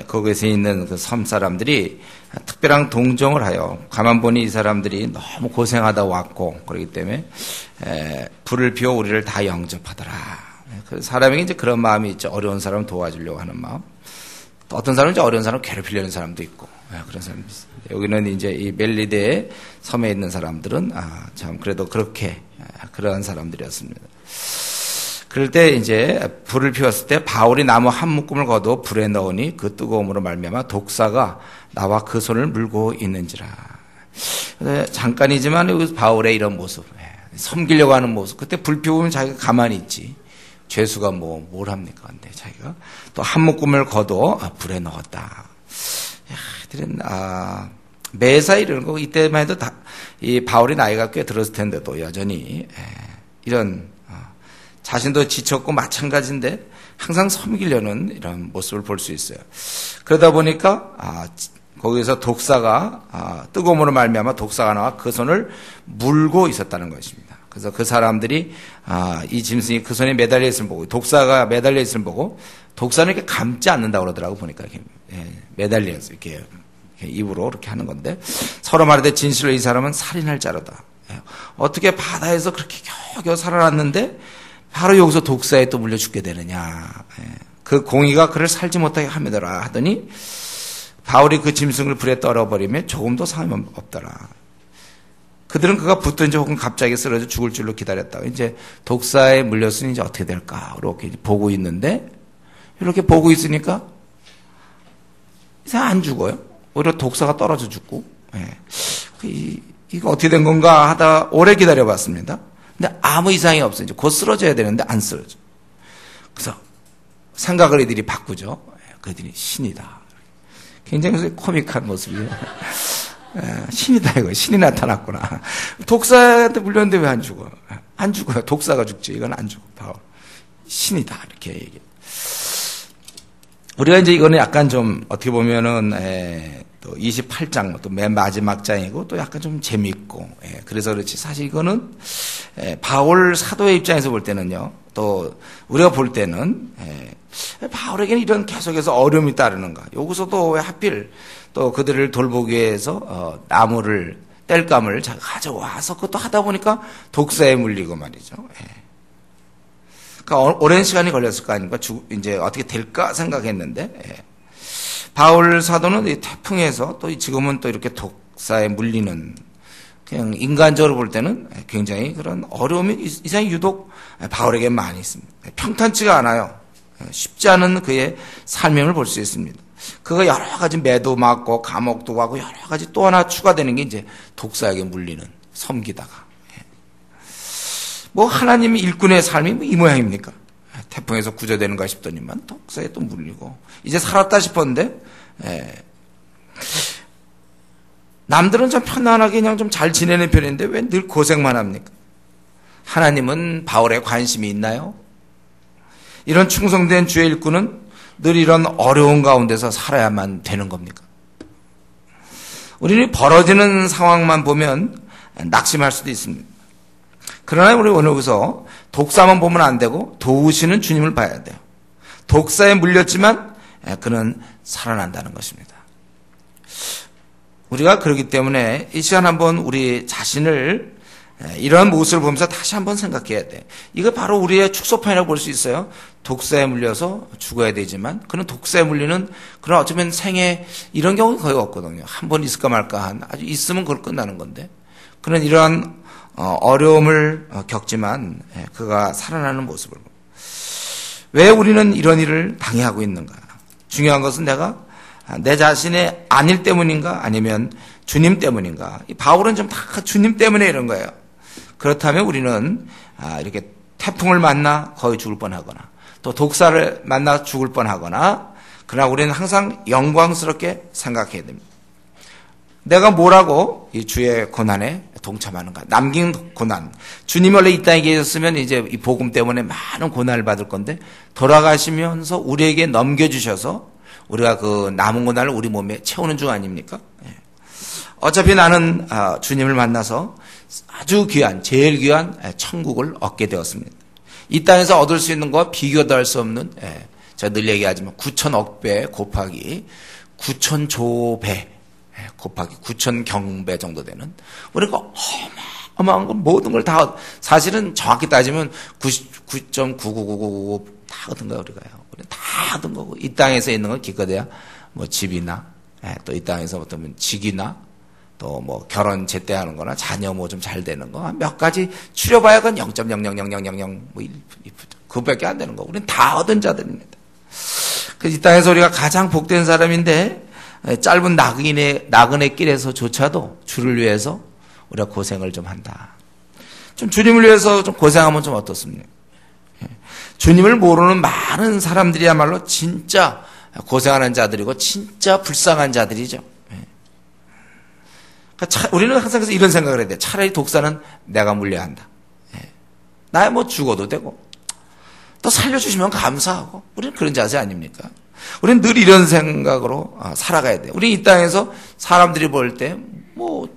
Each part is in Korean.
거기서 있는 그 섬 사람들이 특별한 동정을 하여 가만 보니 이 사람들이 너무 고생하다 왔고 그렇기 때문에 불을 피워 우리를 다 영접하더라. 그 사람에게 이제 그런 마음이 있죠. 어려운 사람 도와주려고 하는 마음. 또 어떤 사람은 이제 어려운 사람 괴롭히려는 사람도 있고 그런 사람도 있어요. 여기는 이제 이 멜리데 섬에 있는 사람들은 참 그래도 그렇게 그런 사람들이었습니다. 그럴 때 이제 불을 피웠을 때 바울이 나무 한 묶음을 거두어 불에 넣으니 그 뜨거움으로 말미암아 독사가 나와 그 손을 물고 있는지라. 잠깐이지만 여기서 바울의 이런 모습, 섬기려고 하는 모습. 그때 불 피우면 자기가 가만히 있지. 죄수가 뭘 합니까? 근데 자기가 또 한 묶음을 거두어 불에 넣었다. 매사 이런 거 이때만 해도 이 바울이 나이가 꽤 들었을 텐데도 여전히 이런 자신도 지쳤고 마찬가지인데 항상 섬기려는 이런 모습을 볼 수 있어요. 그러다 보니까 거기서 독사가 뜨거움으로 말미암아 독사가 나와 그 손을 물고 있었다는 것입니다. 그래서 그 사람들이 이 짐승이 그 손에 매달려 있음을 보고 독사가 매달려 있음을 보고 독사는 이렇게 감지 않는다고 그러더라고 보니까 이렇게 매달려서 이렇게 입으로 이렇게 하는 건데 서로 말하되 진실로 이 사람은 살인할 자로다. 어떻게 바다에서 그렇게 겨우겨우 살아났는데 바로 여기서 독사에 또 물려 죽게 되느냐. 그 공의가 그를 살지 못하게 하매더라 하더니 바울이 그 짐승을 불에 떨어버리면 조금도 상함이 없더라. 그들은 그가 붙든지 혹은 갑자기 쓰러져 죽을 줄로 기다렸다가 이제 독사에 물렸으니 이제 어떻게 될까 이렇게 보고 있는데 이렇게 보고 있으니까 이상 안 죽어요. 오히려 독사가 떨어져 죽고 이거 어떻게 된 건가 하다 오래 기다려봤습니다. 근데 아무 이상이 없어요. 이제 곧 쓰러져야 되는데 안 쓰러져. 그래서 생각을 이들이 바꾸죠. 그들이 신이다. 굉장히 코믹한 모습이에요. 신이다 이거. 신이 나타났구나. 독사한테 물렸는데 왜 안 죽어? 안 죽어요. 독사가 죽지. 이건 안 죽어. 바울. 신이다 이렇게 얘기해요. 우리가 이제 이거는 약간 좀 어떻게 보면은 또 28장 또 맨 마지막 장이고 또 약간 좀 재밌고 그래서 그렇지 사실 이거는 바울 사도의 입장에서 볼 때는요 또 우리가 볼 때는 바울에게는 이런 계속해서 어려움이 따르는가 여기서도 왜 하필 또 그들을 돌보기 위해서 나무를 땔감을 가져와서 그것도 하다 보니까 독사에 물리고 말이죠. 그러니까 오랜 시간이 걸렸을 거 아닙니까? 이제 어떻게 될까 생각했는데 바울 사도는 이 태풍에서 또 지금은 또 이렇게 독사에 물리는 그냥 인간적으로 볼 때는 굉장히 그런 어려움이 이상히 유독 바울에게 많이 있습니다. 평탄치가 않아요. 쉽지 않은 그의 삶을 볼 수 있습니다. 그가 여러 가지 매도 맞고 감옥도 가고 여러 가지 또 하나 추가되는 게 이제 독사에게 물리는 섬기다가 하나님의 일꾼의 삶이 이 모양입니까? 태풍에서 구조되는가 싶더니만 독사에 또 물리고 이제 살았다 싶었는데 남들은 좀 편안하게 그냥 좀 잘 지내는 편인데 왜 늘 고생만 합니까? 하나님은 바울에 관심이 있나요? 이런 충성된 주의 일꾼은 늘 이런 어려운 가운데서 살아야만 되는 겁니까? 우리는 벌어지는 상황만 보면 낙심할 수도 있습니다. 그러나 우리 오늘 여기서 독사만 보면 안 되고 도우시는 주님을 봐야 돼요. 독사에 물렸지만 그는 살아난다는 것입니다. 우리가 그렇기 때문에 이 시간 한번 우리 자신을 이러한 모습을 보면서 다시 한번 생각해야 돼. 이거 바로 우리의 축소판이라고 볼 수 있어요. 독사에 물려서 죽어야 되지만 그는 독사에 물리는 그런 어쩌면 생애 이런 경우는 거의 없거든요. 한 번 있을까 말까 한 아주 있으면 그걸 끝나는 건데 그는 이러한 어려움을 겪지만 그가 살아나는 모습을 왜 우리는 이런 일을 당해하고 있는가? 중요한 것은 내가 내 자신의 아닐 때문인가 아니면 주님 때문인가? 이 바울은 좀 다 주님 때문에 이런 거예요. 그렇다면 우리는 이렇게 태풍을 만나 거의 죽을 뻔하거나 또 독사를 만나 죽을 뻔하거나 그러나 우리는 항상 영광스럽게 생각해야 됩니다. 내가 뭐라고 이 주의 고난에 동참하는가? 남긴 고난. 주님이 원래 이 땅에 계셨으면 이제 이 복음 때문에 많은 고난을 받을 건데 돌아가시면서 우리에게 넘겨주셔서 우리가 그 남은 고난을 우리 몸에 채우는 중 아닙니까? 어차피 나는 주님을 만나서 아주 귀한, 제일 귀한 천국을 얻게 되었습니다. 이 땅에서 얻을 수 있는 것과 비교도 할 수 없는 제가 늘 얘기하지만 9천억 배 곱하기 9천조 배 곱하기 9천경배 정도 되는 우리가 어마어마한 건 모든 걸 다 사실은 정확히 따지면 99.99999 다 얻은 거야 우리가요. 우리는 다 얻은 거고 이 땅에서 있는 건 기껏해야 뭐 집이나 또 이 땅에서 어떤 직이나 또 뭐 결혼 제때하는 거나 자녀 뭐 좀 잘 되는 거 몇 가지 추려봐야 그건 0.0000000 뭐 1%, 그것밖에 안 되는 거. 우리는 다 얻은 자들입니다. 그래서 이 땅에서 우리가 가장 복된 사람인데 짧은 나그네 길에서조차도 주를 위해서 우리가 고생을 좀 한다. 좀 주님을 위해서 좀 고생하면 좀 어떻습니까? 주님을 모르는 많은 사람들이야말로 진짜 고생하는 자들이고 진짜 불쌍한 자들이죠. 그러니까 우리는 항상 그래서 이런 생각을 해야 돼. 차라리 독사는 내가 물려야 한다. 나야 뭐 죽어도 되고 또 살려주시면 감사하고 우리는 그런 자세 아닙니까? 우리는 늘 이런 생각으로 살아가야 돼. 우리 이 땅에서 사람들이 볼 때 뭐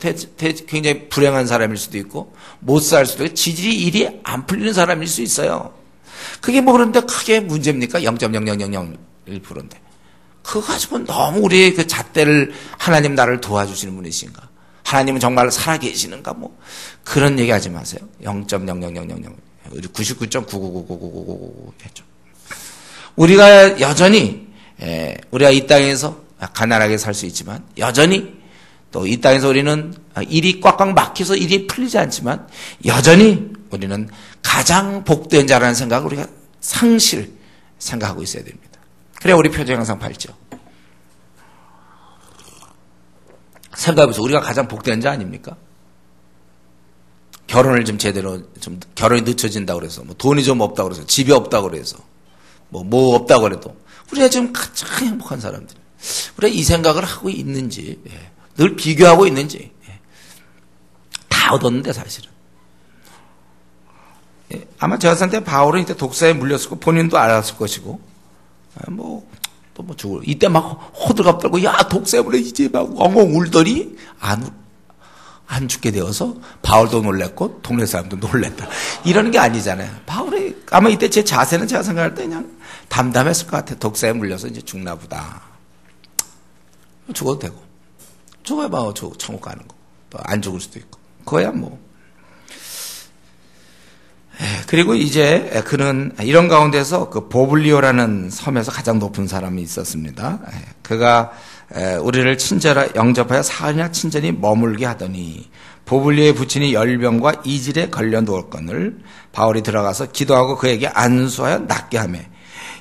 굉장히 불행한 사람일 수도 있고 못 살 수도 있고 지질이 일이 안 풀리는 사람일 수 있어요. 그게 뭐 그런데 크게 문제입니까? 0.0001%인데 그거 가지고 너무 우리의 그 잣대를 하나님 나를 도와주시는 분이신가? 하나님은 정말 살아계시는가? 뭐 그런 얘기하지 마세요. 0.0000 99.9999999 했죠. 우리가 여전히 우리가 이 땅에서 가난하게 살 수 있지만 여전히 또 이 땅에서 우리는 일이 꽉꽉 막혀서 일이 풀리지 않지만 여전히 우리는 가장 복된 자라는 생각을 우리가 상실 생각하고 있어야 됩니다. 그래야 우리 표정이 항상 밝죠. 생각해보세요. 우리가 가장 복된 자 아닙니까? 결혼을 좀 제대로 좀 결혼이 늦춰진다고 그래서 뭐 돈이 좀 없다고 그래서 집이 없다고 그래서 뭐 없다고 그래도 우리가 지금 가장 행복한 사람들. 우리가 이 생각을 하고 있는지 늘 비교하고 있는지 다 얻었는데 사실은 아마 제가 생각할 때 바울은 이때 독사에 물렸을 거 본인도 알았을 것이고 뭐 또 뭐 죽을 이때 막 호들갑 떨고 야 독사에 물려 이제 막 엉엉 울더니 안 죽게 되어서 바울도 놀랬고 동네 사람도 놀랬다. 이러는 게 아니잖아요. 바울이 아마 이때 제 자세는 제가 생각할 때 그냥 담담했을 것 같아요. 독사에 물려서 이제 죽나 보다. 죽어도 되고. 죽어봐 천국 가는 거. 안 죽을 수도 있고. 그거야 뭐. 그리고 이제 그는 이런 가운데서 그 보블리오라는 섬에서 가장 높은 사람이 있었습니다. 그가 우리를 영접하여 사흘이나 친절히 머물게 하더니 보블리오의 부친이 열병과 이질에 걸려 누웠거늘 바울이 들어가서 기도하고 그에게 안수하여 낫게 하며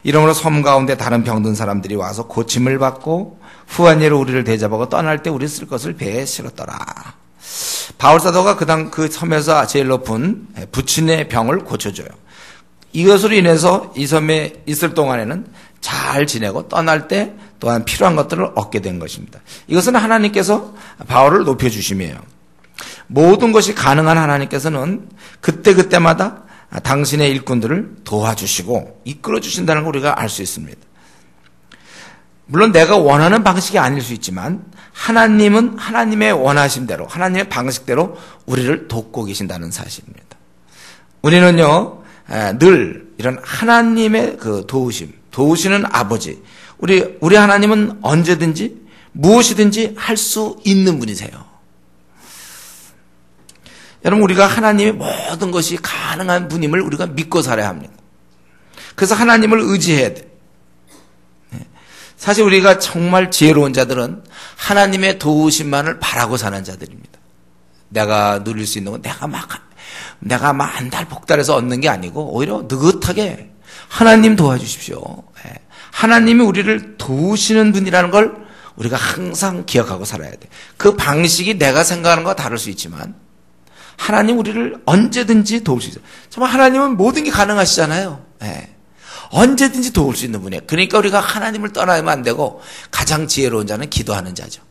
이러므로 섬 가운데 다른 병든 사람들이 와서 고침을 받고 후한 예로 우리를 대접하고 떠날 때 우리 쓸 것을 배에 실었더라. 바울 사도가 그 섬에서 제일 높은 부친의 병을 고쳐줘요. 이것으로 인해서 이 섬에 있을 동안에는 잘 지내고 떠날 때 또한 필요한 것들을 얻게 된 것입니다. 이것은 하나님께서 바울을 높여주심이에요. 모든 것이 가능한 하나님께서는 그때그때마다 당신의 일꾼들을 도와주시고 이끌어주신다는 걸 우리가 알 수 있습니다. 물론 내가 원하는 방식이 아닐 수 있지만 하나님은 하나님의 원하심대로 하나님의 방식대로 우리를 돕고 계신다는 사실입니다. 우리는요 늘 이런 하나님의 그 도우시는 아버지 우리 하나님은 언제든지 무엇이든지 할 수 있는 분이세요. 여러분 우리가 하나님의 모든 것이 가능한 분임을 우리가 믿고 살아야 합니다. 그래서 하나님을 의지해야 돼. 사실 우리가 정말 지혜로운 자들은 하나님의 도우심만을 바라고 사는 자들입니다. 내가 누릴 수 있는 건 내가 막 한 달 복달해서 얻는 게 아니고 오히려 느긋하게 하나님 도와주십시오. 하나님이 우리를 도우시는 분이라는 걸 우리가 항상 기억하고 살아야 돼. 그 방식이 내가 생각하는 것과 다를 수 있지만 하나님 우리를 언제든지 도울 수 있어요. 정말 하나님은 모든 게 가능하시잖아요. 언제든지 도울 수 있는 분이에요. 그러니까 우리가 하나님을 떠나면 안 되고 가장 지혜로운 자는 기도하는 자죠.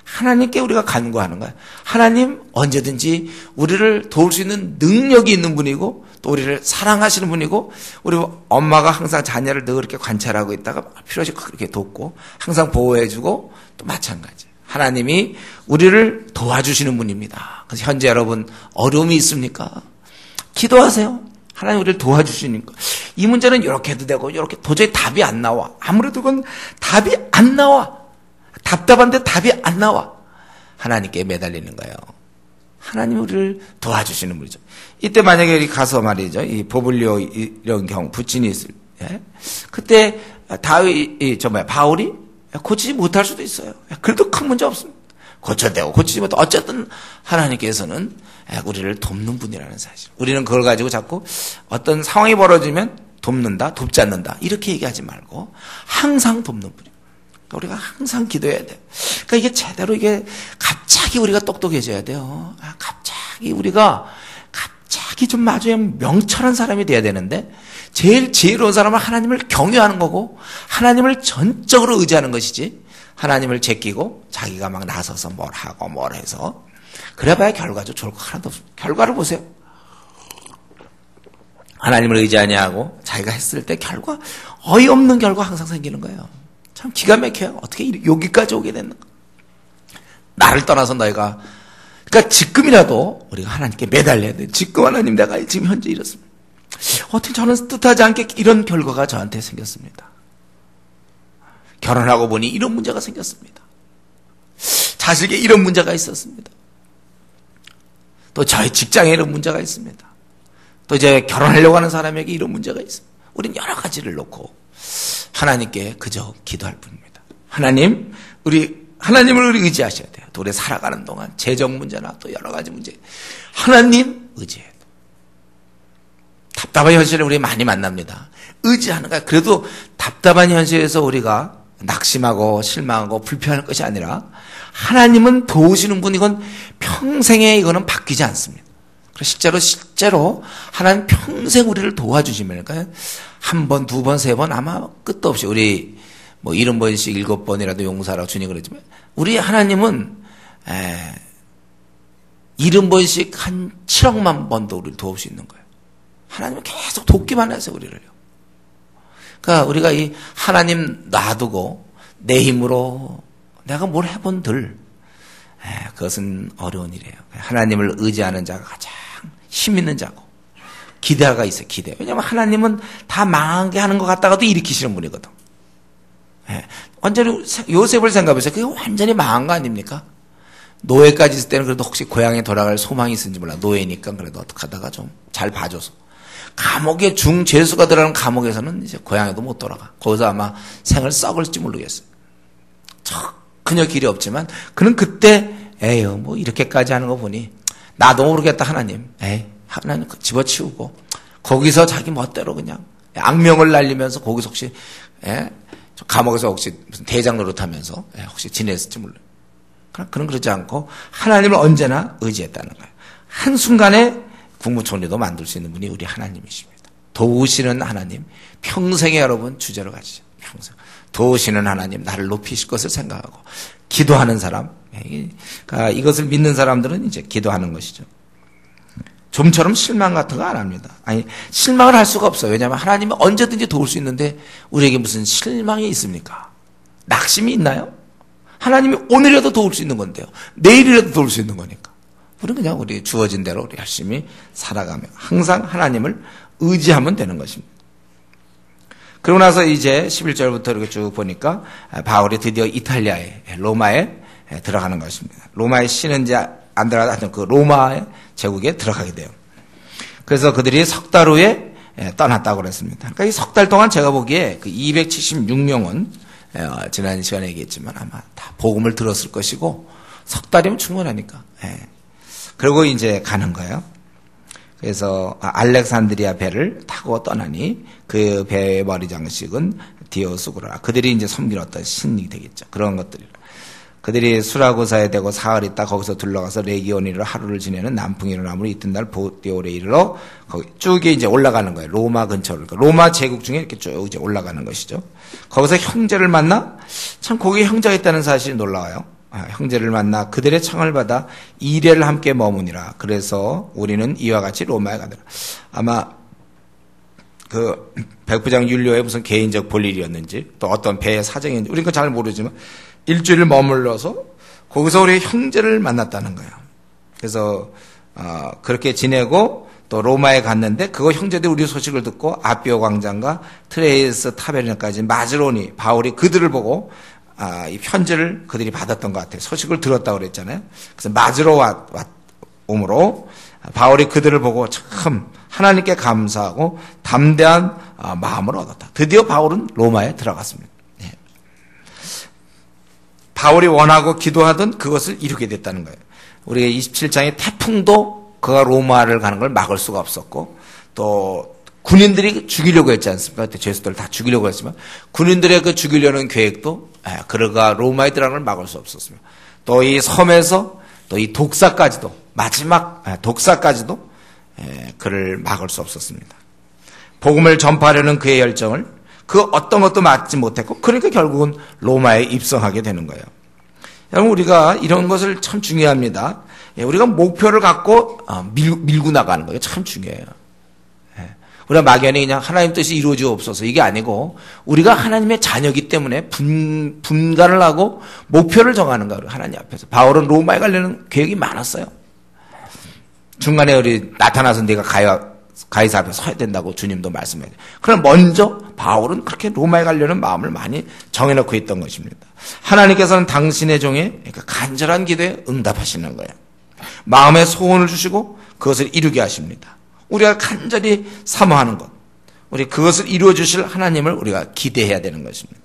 하나님께 우리가 간구하는 거예요. 하나님 언제든지 우리를 도울 수 있는 능력이 있는 분이고 또 우리를 사랑하시는 분이고 우리 엄마가 항상 자녀를 늘 이렇게 관찰하고 있다가 필요시 그렇게 돕고 항상 보호해주고 또 마찬가지. 하나님이 우리를 도와주시는 분입니다. 그래서 현재 여러분 어려움이 있습니까? 기도하세요. 하나님 우리를 도와주시니까. 이 문제는 이렇게 해도 되고 이렇게 도저히 답이 안 나와. 아무래도 그건 답이 안 나와. 답답한데 답이 안 나와. 하나님께 매달리는 거예요. 하나님 우리를 도와주시는 분이죠. 이때 만약에 여기 가서 말이죠. 이 보블리오 이런 경우 부친이 있을 때 그때 바울이 고치지 못할 수도 있어요. 그래도 큰 문제 없습니다. 고쳐대고 고치지 못해 어쨌든 하나님께서는 우리를 돕는 분이라는 사실. 우리는 그걸 가지고 자꾸 어떤 상황이 벌어지면 돕는다, 돕지 않는다 이렇게 얘기하지 말고 항상 돕는 분이에요. 우리가 항상 기도해야 돼요. 그러니까 이게 제대로 이게 갑자기 우리가 똑똑해져야 돼요. 갑자기 우리가 좀 아주 명철한 사람이 돼야 되는데 제일 지혜로운 사람은 하나님을 경외하는 거고 하나님을 전적으로 의지하는 것이지 하나님을 제끼고 자기가 막 나서서 뭘 하고 뭘 해서 그래봐야 결과도 좋을 거 하나도 없습니다. 결과를 보세요. 하나님을 의지하냐 하고 자기가 했을 때 결과 어이없는 결과 항상 생기는 거예요. 참 기가 막혀요. 어떻게 여기까지 오게 됐는가. 나를 떠나서 너희가 그러니까 지금이라도 우리가 하나님께 매달려야 돼. 지금 하나님 내가 지금 현재 이렇습니다. 어떻게 저는 뜻하지 않게 이런 결과가 저한테 생겼습니다. 결혼하고 보니 이런 문제가 생겼습니다. 자식에 이런 문제가 있었습니다. 또 저희 직장에 이런 문제가 있습니다. 또 이제 결혼하려고 하는 사람에게 이런 문제가 있습니다. 우리는 여러 가지를 놓고 하나님께 그저 기도할 뿐입니다. 하나님을 우리 의지하셔야 돼요. 또 우리 살아가는 동안 재정 문제나 또 여러 가지 문제 하나님 의지해야 돼요. 답답한 현실을 우리 많이 만납니다. 의지하는 거야. 그래도 답답한 현실에서 우리가 낙심하고 실망하고 불편할 것이 아니라 하나님은 도우시는 분 이건 평생에 이거는 바뀌지 않습니다. 실제로 하나님 평생 우리를 도와주시면 한 번, 두 번, 세 번 아마 끝도 없이 우리 70번씩 7번이라도 용서하라고 주님 그러지만 우리 하나님은 70번씩 한 7억만 번도 우리를 도울 수 있는 거예요. 하나님은 계속 돕기만 해서 우리를요. 그러니까 우리가 이 하나님 놔두고 내 힘으로 내가 뭘 해본들 그것은 어려운 일이에요. 하나님을 의지하는 자가 가장 힘 있는 자고 기대가 있어요. 기대. 왜냐하면 하나님은 다 망하게 하는 것 같다가도 일으키시는 분이거든. 완전히 요셉을 생각해보세요. 그게 완전히 망한 거 아닙니까? 노예까지 있을 때는 그래도 혹시 고향에 돌아갈 소망이 있는지 몰라. 노예니까 그래도 어떻게 하다가 좀 잘 봐줘서. 감옥에 중죄수가 들어가는 감옥에서는 이제 고향에도 못 돌아가. 거기서 아마 생을 썩을지 모르겠어요. 전혀 길이 없지만 그는 그때 에휴 이렇게까지 하는 거 보니 나도 모르겠다 하나님. 하나님 집어치우고 거기서 자기 멋대로 그냥 악명을 날리면서 거기서 혹시 감옥에서 혹시 무슨 대장 노릇하면서 혹시 지냈을지 몰라요. 그는 그러지 않고 하나님을 언제나 의지했다는 거예요. 한순간에 국무총리도 만들 수 있는 분이 우리 하나님이십니다. 도우시는 하나님 평생에 여러분 주제로 가지죠. 평생 도우시는 하나님 나를 높이실 것을 생각하고 기도하는 사람 그러니까 이것을 믿는 사람들은 이제 기도하는 것이죠. 좀처럼 실망 같은 거 안 합니다. 아니 실망을 할 수가 없어요. 왜냐하면 하나님은 언제든지 도울 수 있는데 우리에게 무슨 실망이 있습니까? 낙심이 있나요? 하나님이 오늘이라도 도울 수 있는 건데요. 내일이라도 도울 수 있는 거니까. 우리는 그냥 우리 주어진 대로 우리 열심히 살아가며 항상 하나님을 의지하면 되는 것입니다. 그러고 나서 이제 11절부터 이렇게 쭉 보니까 바울이 드디어 이탈리아에 로마에 들어가는 것입니다. 로마에 쉬는지 안 들어가도 하여튼 그 로마의 제국에 들어가게 돼요. 그래서 그들이 석 달 후에 떠났다고 그랬습니다. 그러니까 이 석 달 동안 제가 보기에 그 276명은 지난 시간에 얘기했지만 아마 다 복음을 들었을 것이고 석 달이면 충분하니까. 그리고 이제 가는 거예요. 그래서 알렉산드리아 배를 타고 떠나니 그 배의 머리 장식은 디오스구라. 그들이 이제 섬긴 어떤 신이 되겠죠. 그런 것들이. 그들이 수라고사에 대고 사흘 있다 거기서 둘러가서 레기오니로 하루를 지내는 남풍이 일어나므로 이튿날 보디오레 이르러 거기 쭉 이제 올라가는 거예요. 로마 근처로. 그러니까 로마 제국 중에 이렇게 쭉 이제 올라가는 것이죠. 거기서 형제를 만나 참 거기 형제가 있다는 사실이 놀라워요. 형제를 만나 그들의 청을 받아 2일을 함께 머무니라. 그래서 우리는 이와 같이 로마에 가더라. 아마 그 백부장 율리오의 무슨 개인적 볼일이었는지 또 어떤 배의 사정인지 우리는 잘 모르지만 일주일을 머물러서 거기서 우리 형제를 만났다는 거예요. 그래서 그렇게 지내고 또 로마에 갔는데 그거 형제들이 우리 소식을 듣고 아비오 광장과 트레이스 타베르네까지 마즈로니 바울이 그들을 보고 이 편지를 그들이 받았던 것 같아요. 소식을 들었다고 그랬잖아요. 그래서 마즈로 오므로 바울이 그들을 보고 참 하나님께 감사하고 담대한 마음을 얻었다. 드디어 바울은 로마에 들어갔습니다. 예. 바울이 원하고 기도하던 그것을 이루게 됐다는 거예요. 우리가 27장의 태풍도 그가 로마를 가는 걸 막을 수가 없었고, 또 군인들이 죽이려고 했지 않습니까? 그때 죄수들을 다 죽이려고 했지만 군인들의 그 죽이려는 계획도 그가 로마에 들어가는 걸 막을 수 없었습니다. 또 이 섬에서 또 이 독사까지도, 마지막 독사까지도 그를 막을 수 없었습니다. 복음을 전파하려는 그의 열정을 그 어떤 것도 막지 못했고, 그러니까 결국은 로마에 입성하게 되는 거예요. 여러분, 우리가 이런 것을 참 중요합니다. 우리가 목표를 갖고 밀고 나가는 거예요. 참 중요해요. 우리가 막연히 그냥 하나님 뜻이 이루어지옵소서 이게 아니고, 우리가 하나님의 자녀이기 때문에 분간을 하고 목표를 정하는 거예요. 하나님 앞에서. 바울은 로마에 가려는 계획이 많았어요. 중간에 우리 나타나서 네가 가이사 앞에 서야 된다고 주님도 말씀해요. 그럼 먼저 바울은 그렇게 로마에 가려는 마음을 많이 정해놓고 있던 것입니다. 하나님께서는 당신의 종의 간절한 기도에 응답하시는 거예요. 마음의 소원을 주시고 그것을 이루게 하십니다. 우리가 간절히 사모하는 것, 우리 그것을 이루어 주실 하나님을 우리가 기대해야 되는 것입니다.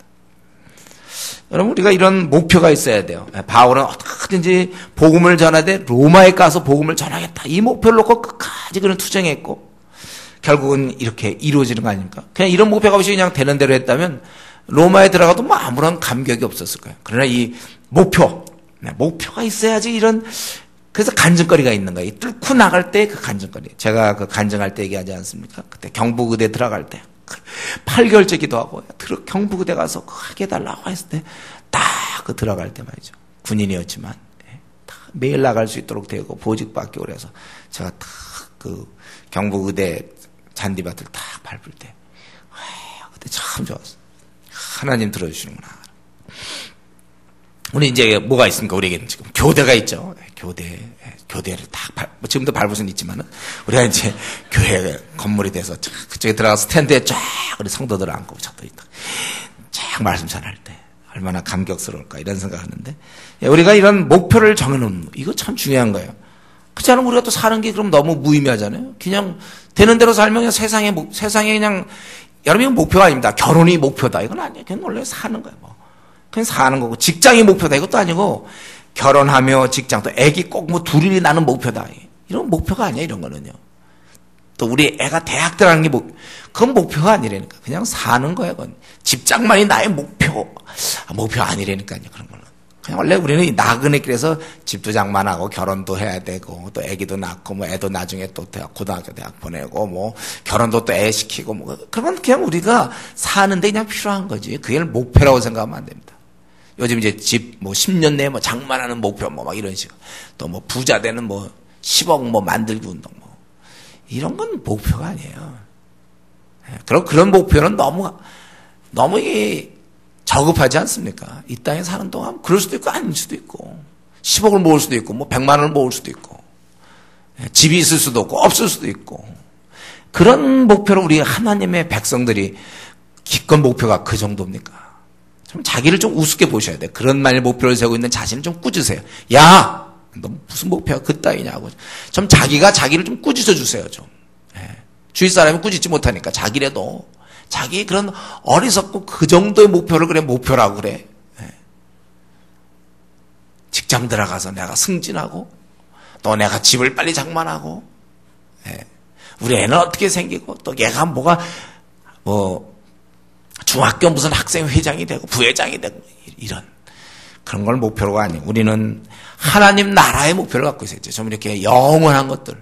여러분, 우리가 이런 목표가 있어야 돼요. 바울은 어떻게든지 복음을 전하되 로마에 가서 복음을 전하겠다, 이 목표를 놓고 끝까지 그는 투쟁했고 결국은 이렇게 이루어지는 거 아닙니까? 그냥 이런 목표가 없이 그냥 되는 대로 했다면 로마에 들어가도 뭐 아무런 감격이 없었을 거예요. 그러나 이 목표가 있어야지 이런, 그래서 간증거리가 있는 거예요. 뚫고 나갈 때 그 간증거리. 제가 그 간증할 때 얘기하지 않습니까? 그때 경북의대 들어갈 때 8개월째 기도하고 경북의대 가서 하게 해달라고 했을 때 딱 그 들어갈 때 말이죠. 군인이었지만 매일 나갈 수 있도록 되고 보직 받고 그래서 제가 딱 그 경북의대 잔디밭을 딱 밟을 때 그때 참 좋았어요. 하나님 들어주시는구나. 우리 이제 뭐가 있습니까? 우리에게는 지금 교대가 있죠. 교대를 딱 지금도 밟을 수는 있지만은 우리가 이제 교회 건물이 돼서 그쪽에 들어가서 스탠드에 쫙 우리 성도들 앉고 저도 쫙 말씀 전할 때 얼마나 감격스러울까 이런 생각하는데, 우리가 이런 목표를 정해놓는 이거 참 중요한 거예요. 그렇지 않으면 우리가 또 사는 게 그럼 너무 무의미하잖아요. 그냥 되는 대로 살면 그냥 세상에 그냥, 여러분 목표가 아닙니다. 결혼이 목표다 이건 아니에요. 그냥 원래 사는 거예요. 뭐 그냥 사는 거고, 직장이 목표다 이것도 아니고, 결혼하며 직장 또 애기 꼭 뭐 둘이 나는 목표다 이런 목표가 아니야. 이런 거는요. 또 우리 애가 대학 들어가는 게 그건 목표가 아니라니까. 그냥 사는 거야. 그건 집장만이 나의 목표 아니라니까요. 그런 거는 그냥 원래 우리는 나그네 길에서 집도 장만하고 결혼도 해야 되고 또 애기도 낳고 뭐 애도 나중에 또 고등학교 대학 보내고 뭐 결혼도 또 애 시키고 뭐 그런 건 그냥 우리가 사는데 그냥 필요한 거지. 그게 목표라고 생각하면 안 됩니다. 요즘 이제 집 뭐 10년 내에 뭐 장만하는 목표 뭐 막 이런 식으로 또 뭐 부자 되는 뭐 10억 뭐 만들기 운동 뭐 이런 건 목표가 아니에요. 그런 목표는 너무 저급하지 않습니까? 이 땅에 사는 동안 그럴 수도 있고 아닐 수도 있고 10억을 모을 수도 있고 뭐 100만 원을 모을 수도 있고 집이 있을 수도 없고 없을 수도 있고, 그런 목표로 우리 하나님의 백성들이 기껏 목표가 그 정도입니까? 좀 자기를 좀 우습게 보셔야 돼요. 그런 만일 목표를 세우고 있는 자신을 좀 꾸짖으세요. 야, 너 무슨 목표가 그따위냐고. 좀 자기를 좀 꾸짖어 주세요. 좀. 주위 사람이 꾸짖지 못하니까 자기라도 자기 그런 어리석고 그 정도의 목표를 그래 목표라고 그래. 직장 들어가서 내가 승진하고 또 내가 집을 빨리 장만하고 우리 애는 어떻게 생기고 또 얘가 뭐가 뭐 중학교 무슨 학생회장이 되고 부회장이 되고 이런 그런 걸 목표가 아니고 우리는 하나님 나라의 목표를 갖고 있어야죠. 좀 이렇게 영원한 것들.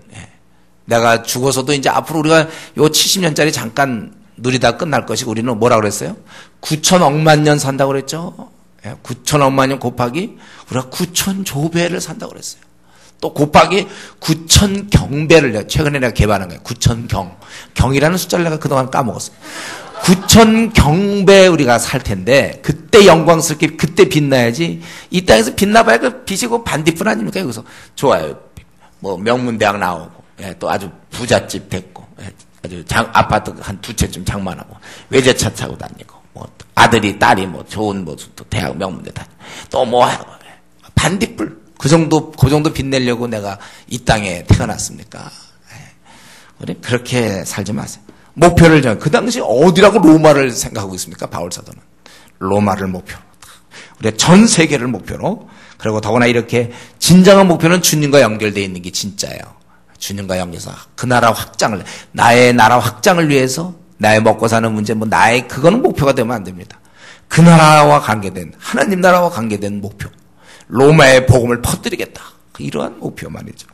내가 죽어서도 이제 앞으로 우리가 요 70년짜리 잠깐 누리다 끝날 것이고 우리는 뭐라고 그랬어요? 9천억만 년 산다고 그랬죠. 9천억만 년 곱하기 우리가 9천조배를 산다고 그랬어요. 또 곱하기 9천경배를 최근에 내가 개발한 거예요. 9천경. 경이라는 숫자를 내가 그동안 까먹었어요. 9천경배 우리가 살 텐데 그때 영광스럽게 그때 빛나야지. 이 땅에서 빛나봐야 그 빛이고 반딧불 아닙니까? 여기서 좋아요. 뭐 명문대학 나오고 예, 또 아주 부잣집 됐고, 예, 아주 아파트 한 2채쯤 장만하고, 외제차 타고 다니고, 뭐, 아들이, 딸이 뭐, 좋은 뭐, 또 대학 명문대 다니고, 또 뭐, 반딧불. 그 정도 빛내려고 내가 이 땅에 태어났습니까? 예. 우리 그렇게 살지 마세요. 목표를 그 당시 어디라고 로마를 생각하고 있습니까? 바울 사도는. 로마를 목표로. 우리가 전 세계를 목표로. 그리고 더구나 이렇게 진정한 목표는 주님과 연결되어 있는 게 진짜예요. 주님과 연결해서 그 나라 확장을, 나의 나라 확장을 위해서 나의 먹고 사는 문제, 뭐 나의 그거는 목표가 되면 안 됩니다. 그 나라와 관계된, 하나님 나라와 관계된 목표. 로마의 복음을 퍼뜨리겠다. 이러한 목표 말이죠.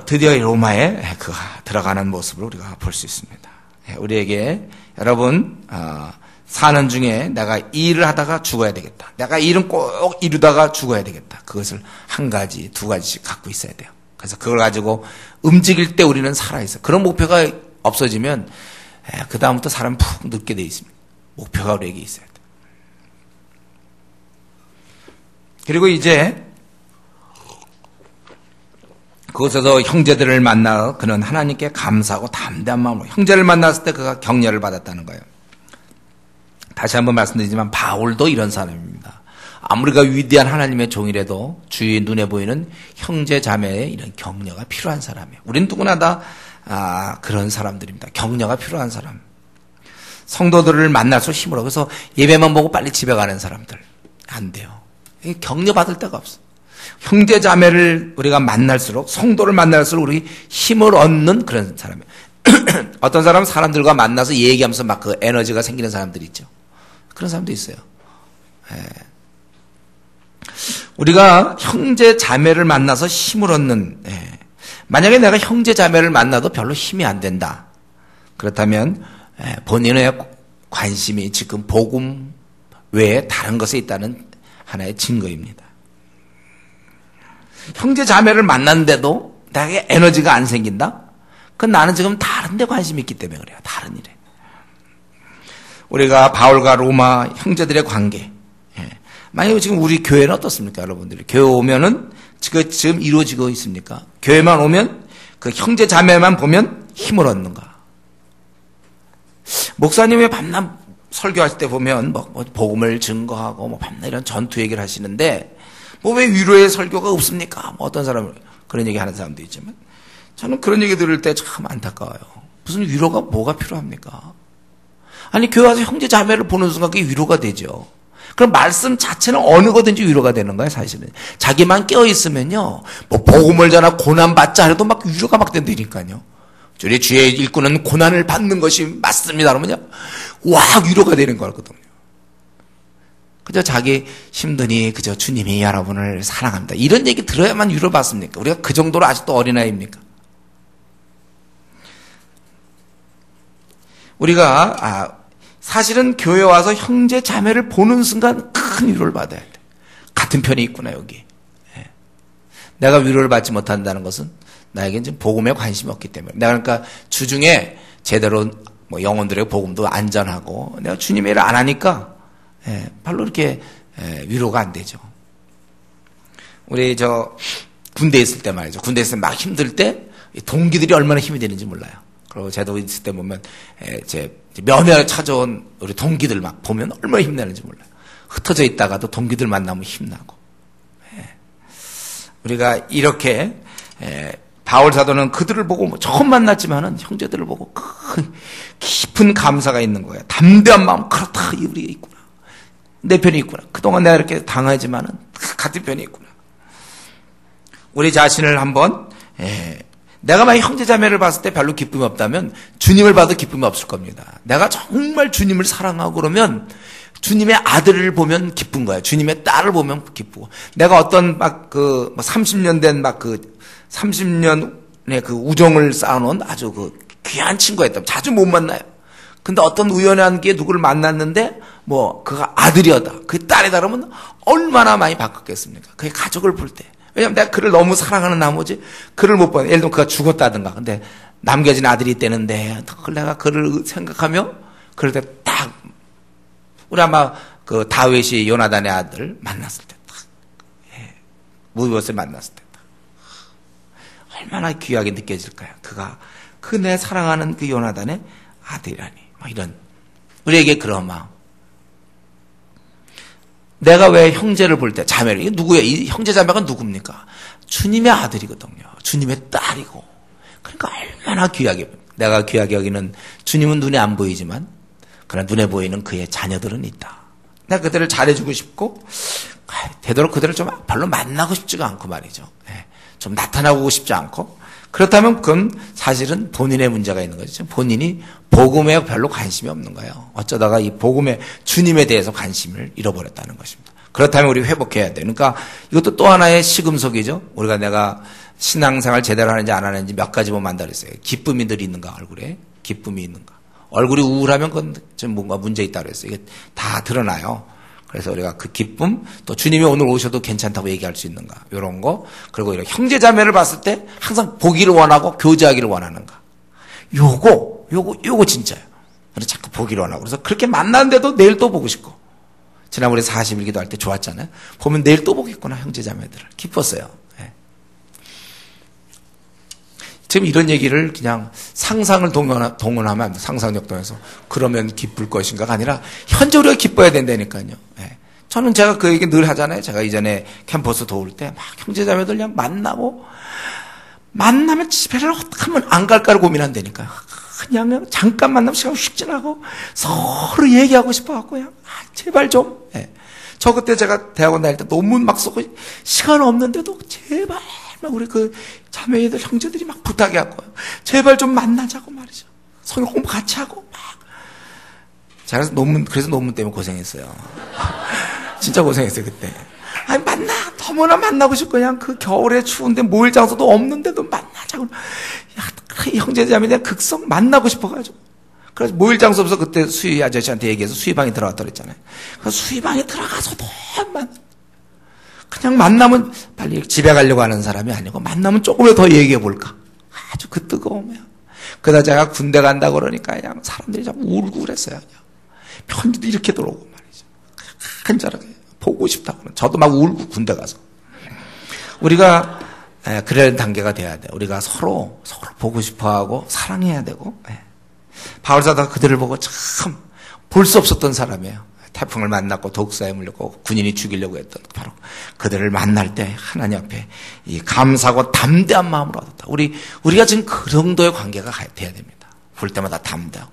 드디어 로마에 들어가는 모습을 우리가 볼 수 있습니다. 우리에게 여러분 사는 중에 내가 이 일을 하다가 죽어야 되겠다. 내가 이 일은 꼭 이루다가 죽어야 되겠다. 그것을 한 가지, 두 가지씩 갖고 있어야 돼요. 그래서 그걸 가지고 움직일 때 우리는 살아있어요. 그런 목표가 없어지면 그 다음부터 사람은 푹 늙게 돼 있습니다. 목표가 우리에게 있어야 돼요. 그리고 이제 그곳에서 형제들을 만나 그는 하나님께 감사하고 담대한 마음으로 형제를 만났을 때 그가 격려를 받았다는 거예요. 다시 한번 말씀드리지만 바울도 이런 사람입니다. 아무리 그가 위대한 하나님의 종이라도 주의 눈에 보이는 형제 자매의 이런 격려가 필요한 사람이에요. 우린 누구나 다 그런 사람들입니다. 격려가 필요한 사람. 성도들을 만날수록 힘을 얻어. 그래서 예배만 보고 빨리 집에 가는 사람들 안 돼요. 격려 받을 데가 없어. 형제 자매를 우리가 만날수록, 성도를 만날수록 우리 힘을 얻는 그런 사람이에요. 어떤 사람은 사람들과 만나서 얘기하면서 막 그 에너지가 생기는 사람들이 있죠. 그런 사람도 있어요. 예. 우리가 형제 자매를 만나서 힘을 얻는, 만약에 내가 형제 자매를 만나도 별로 힘이 안 된다. 그렇다면 본인의 관심이 지금 복음 외에 다른 것에 있다는 하나의 증거입니다. 형제 자매를 만났는데도 나에게 에너지가 안 생긴다? 그건 나는 지금 다른 데 관심이 있기 때문에 그래요. 다른 일에. 우리가 바울과 로마 형제들의 관계. 만약에 지금 우리 교회는 어떻습니까, 여러분들이? 교회 오면은 지금 이루어지고 있습니까? 교회만 오면 그 형제 자매만 보면 힘을 얻는가? 목사님이 밤낮 설교하실 때 보면 뭐 복음을 증거하고 뭐 밤낮 이런 전투 얘기를 하시는데 뭐 왜 위로의 설교가 없습니까? 뭐 어떤 사람은 그런 얘기 하는 사람도 있지만 저는 그런 얘기 들을 때 참 안타까워요. 무슨 위로가 뭐가 필요합니까? 아니 교회 와서 형제 자매를 보는 순간 그게 위로가 되죠. 그럼 말씀 자체는 어느 거든지 위로가 되는 거예요, 사실은. 자기만 깨어있으면요, 뭐, 복음을 전하 고난받자 해도 막 위로가 막 된다니까요. 우리 주의 일꾼은 고난을 받는 것이 맞습니다. 그러면요, 와, 위로가 되는 거거든요. 그저 자기 힘드니, 그저 주님이 여러분을 사랑합니다. 이런 얘기 들어야만 위로받습니까? 우리가 그 정도로 아직도 어린아이입니까? 우리가, 사실은 교회 와서 형제 자매를 보는 순간 큰 위로를 받아야 돼. 같은 편이 있구나 여기. 내가 위로를 받지 못한다는 것은 나에겐 지금 복음에 관심이 없기 때문에. 내가 그러니까 주중에 제대로 뭐 영혼들의 복음도 안전하고 내가 주님의 일을 안 하니까 별로 이렇게 위로가 안 되죠. 우리 저 군대에 있을 때 말이죠. 군대에 있을 때 막 힘들 때 동기들이 얼마나 힘이 되는지 몰라요. 그리고 제도 있을 때 보면 제 면회를 찾아온 우리 동기들 막 보면 얼마나 힘나는지 몰라요. 흩어져 있다가도 동기들 만나면 힘나고. 우리가 이렇게 바울 사도는 그들을 보고 처음 만났지만은 형제들을 보고 큰 깊은 감사가 있는 거예요. 담대한 마음, 그렇다, 우리 있구나. 내 편이 있구나. 그동안 내가 이렇게 당하지만은 같은 편이 있구나. 우리 자신을 한번 내가 만약 형제자매를 봤을 때 별로 기쁨이 없다면 주님을 봐도 기쁨이 없을 겁니다. 내가 정말 주님을 사랑하고 그러면 주님의 아들을 보면 기쁜 거예요. 주님의 딸을 보면 기쁘고. 내가 어떤 30년 된 30년의 그 우정을 쌓아놓은 아주 그 귀한 친구가 있다면 자주 못 만나요. 근데 어떤 우연한 기회에 누구를 만났는데 뭐 그가 아들이었다. 그 딸이다 그러면 얼마나 많이 바꿨겠습니까? 그의 가족을 볼 때. 왜냐면 내가 그를 너무 사랑하는 나머지 그를 못 봐. 예를 들면 그가 죽었다든가. 근데 남겨진 아들이 있다는데 내가 그를 생각하며 그럴 때 딱 우리 아마 그 다윗이 요나단의 아들 만났을 때 딱 무비옷을 만났을 때 딱 얼마나 귀하게 느껴질까요? 그가 그 내 사랑하는 그 요나단의 아들이라니. 이런 우리에게 그런 마음. 내가 왜 형제를 볼 때 자매를, 이게 누구예요? 이 형제 자매가 누굽니까? 주님의 아들이거든요. 주님의 딸이고. 그러니까 얼마나 귀하게, 내가 귀하게 여기는 주님은 눈에 안 보이지만 그러나 눈에 보이는 그의 자녀들은 있다. 내가 그들을 잘해주고 싶고 되도록 그들을 좀 별로 만나고 싶지가 않고 말이죠. 좀 나타나고 싶지 않고, 그렇다면 그건 사실은 본인의 문제가 있는 거죠. 본인이 복음에 별로 관심이 없는 거예요. 어쩌다가 이 복음의 주님에 대해서 관심을 잃어버렸다는 것입니다. 그렇다면 우리 회복해야 돼요. 그러니까 이것도 또 하나의 시금석이죠. 우리가 내가 신앙생활 제대로 하는지 안 하는지 몇 가지 보면 안다 그랬어요. 기쁨이 늘 있는가, 얼굴에 기쁨이 있는가. 얼굴이 우울하면 그건 좀 뭔가 문제 있다 그랬어요. 이게 다 드러나요. 그래서 우리가 그 기쁨, 또 주님이 오늘 오셔도 괜찮다고 얘기할 수 있는가, 이런 거. 그리고 이런 형제자매를 봤을 때 항상 보기를 원하고 교제하기를 원하는가. 요거 진짜예요. 그래서 자꾸 보기를 원하고. 그래서 그렇게 만났는데도 내일 또 보고 싶고. 지난번에 40일 기도할 때 좋았잖아요. 보면 내일 또 보겠구나, 형제자매들을. 기뻤어요. 지금 이런 얘기를 그냥 상상을 동원하면 안 돼. 상상력 동해서 그러면 기쁠 것인가가 아니라 현재 우리가 기뻐야 된다니까요. 저는 제가 그 얘기 늘 하잖아요. 제가 이전에 캠퍼스 도울 때 막 형제자매들 그냥 만나면 집에를 어떻게 하면 안 갈까를 고민한다니까요. 그냥 잠깐 만나면 시간 휙 지나고 서로 얘기하고 싶어갖고 그냥 제발 좀. 저 그때 제가 대학원 다닐 때 논문 막 쓰고 시간 없는데도 제발 우리 그 자매들 형제들이 막 부탁해갖고 제발 좀 만나자고 말이죠. 성경 공부 같이 하고 막. 제가 그래서 논문 때문에 고생했어요. 진짜 고생했어요 그때. 아니 너무나 만나고 싶고 그냥 그 겨울에 추운데 모일 장소도 없는데도 만나자고. 야, 형제자매들 극성 만나고 싶어가지고. 그래서 모일 장소 없어서 그때 수희 아저씨한테 얘기해서 수희방에 들어갔다 그랬잖아요. 그래서 수희방에 들어가서도 그냥 만나면 빨리 집에 가려고 하는 사람이 아니고 만나면 조금이라도 더 얘기해 볼까. 아주 그 뜨거움이야. 그러다 제가 군대 간다고 그러니까 그냥 사람들이 참 울고 그랬어요. 그냥. 편지도 이렇게 들어오고 말이죠. 한자하게 보고 싶다고. 저도 막 울고 군대 가서. 우리가 그런 단계가 돼야 돼. 우리가 서로 보고 싶어하고 사랑해야 되고. 바울사도가 그들을 보고 참 볼 수 없었던 사람이에요. 태풍을 만났고 독사에 물렸고 군인이 죽이려고 했던 바로 그들을 만날 때 하나님 앞에 이 감사하고 담대한 마음으로 얻었다. 우리가 지금 그 정도의 관계가 돼야 됩니다. 볼 때마다 담대하고.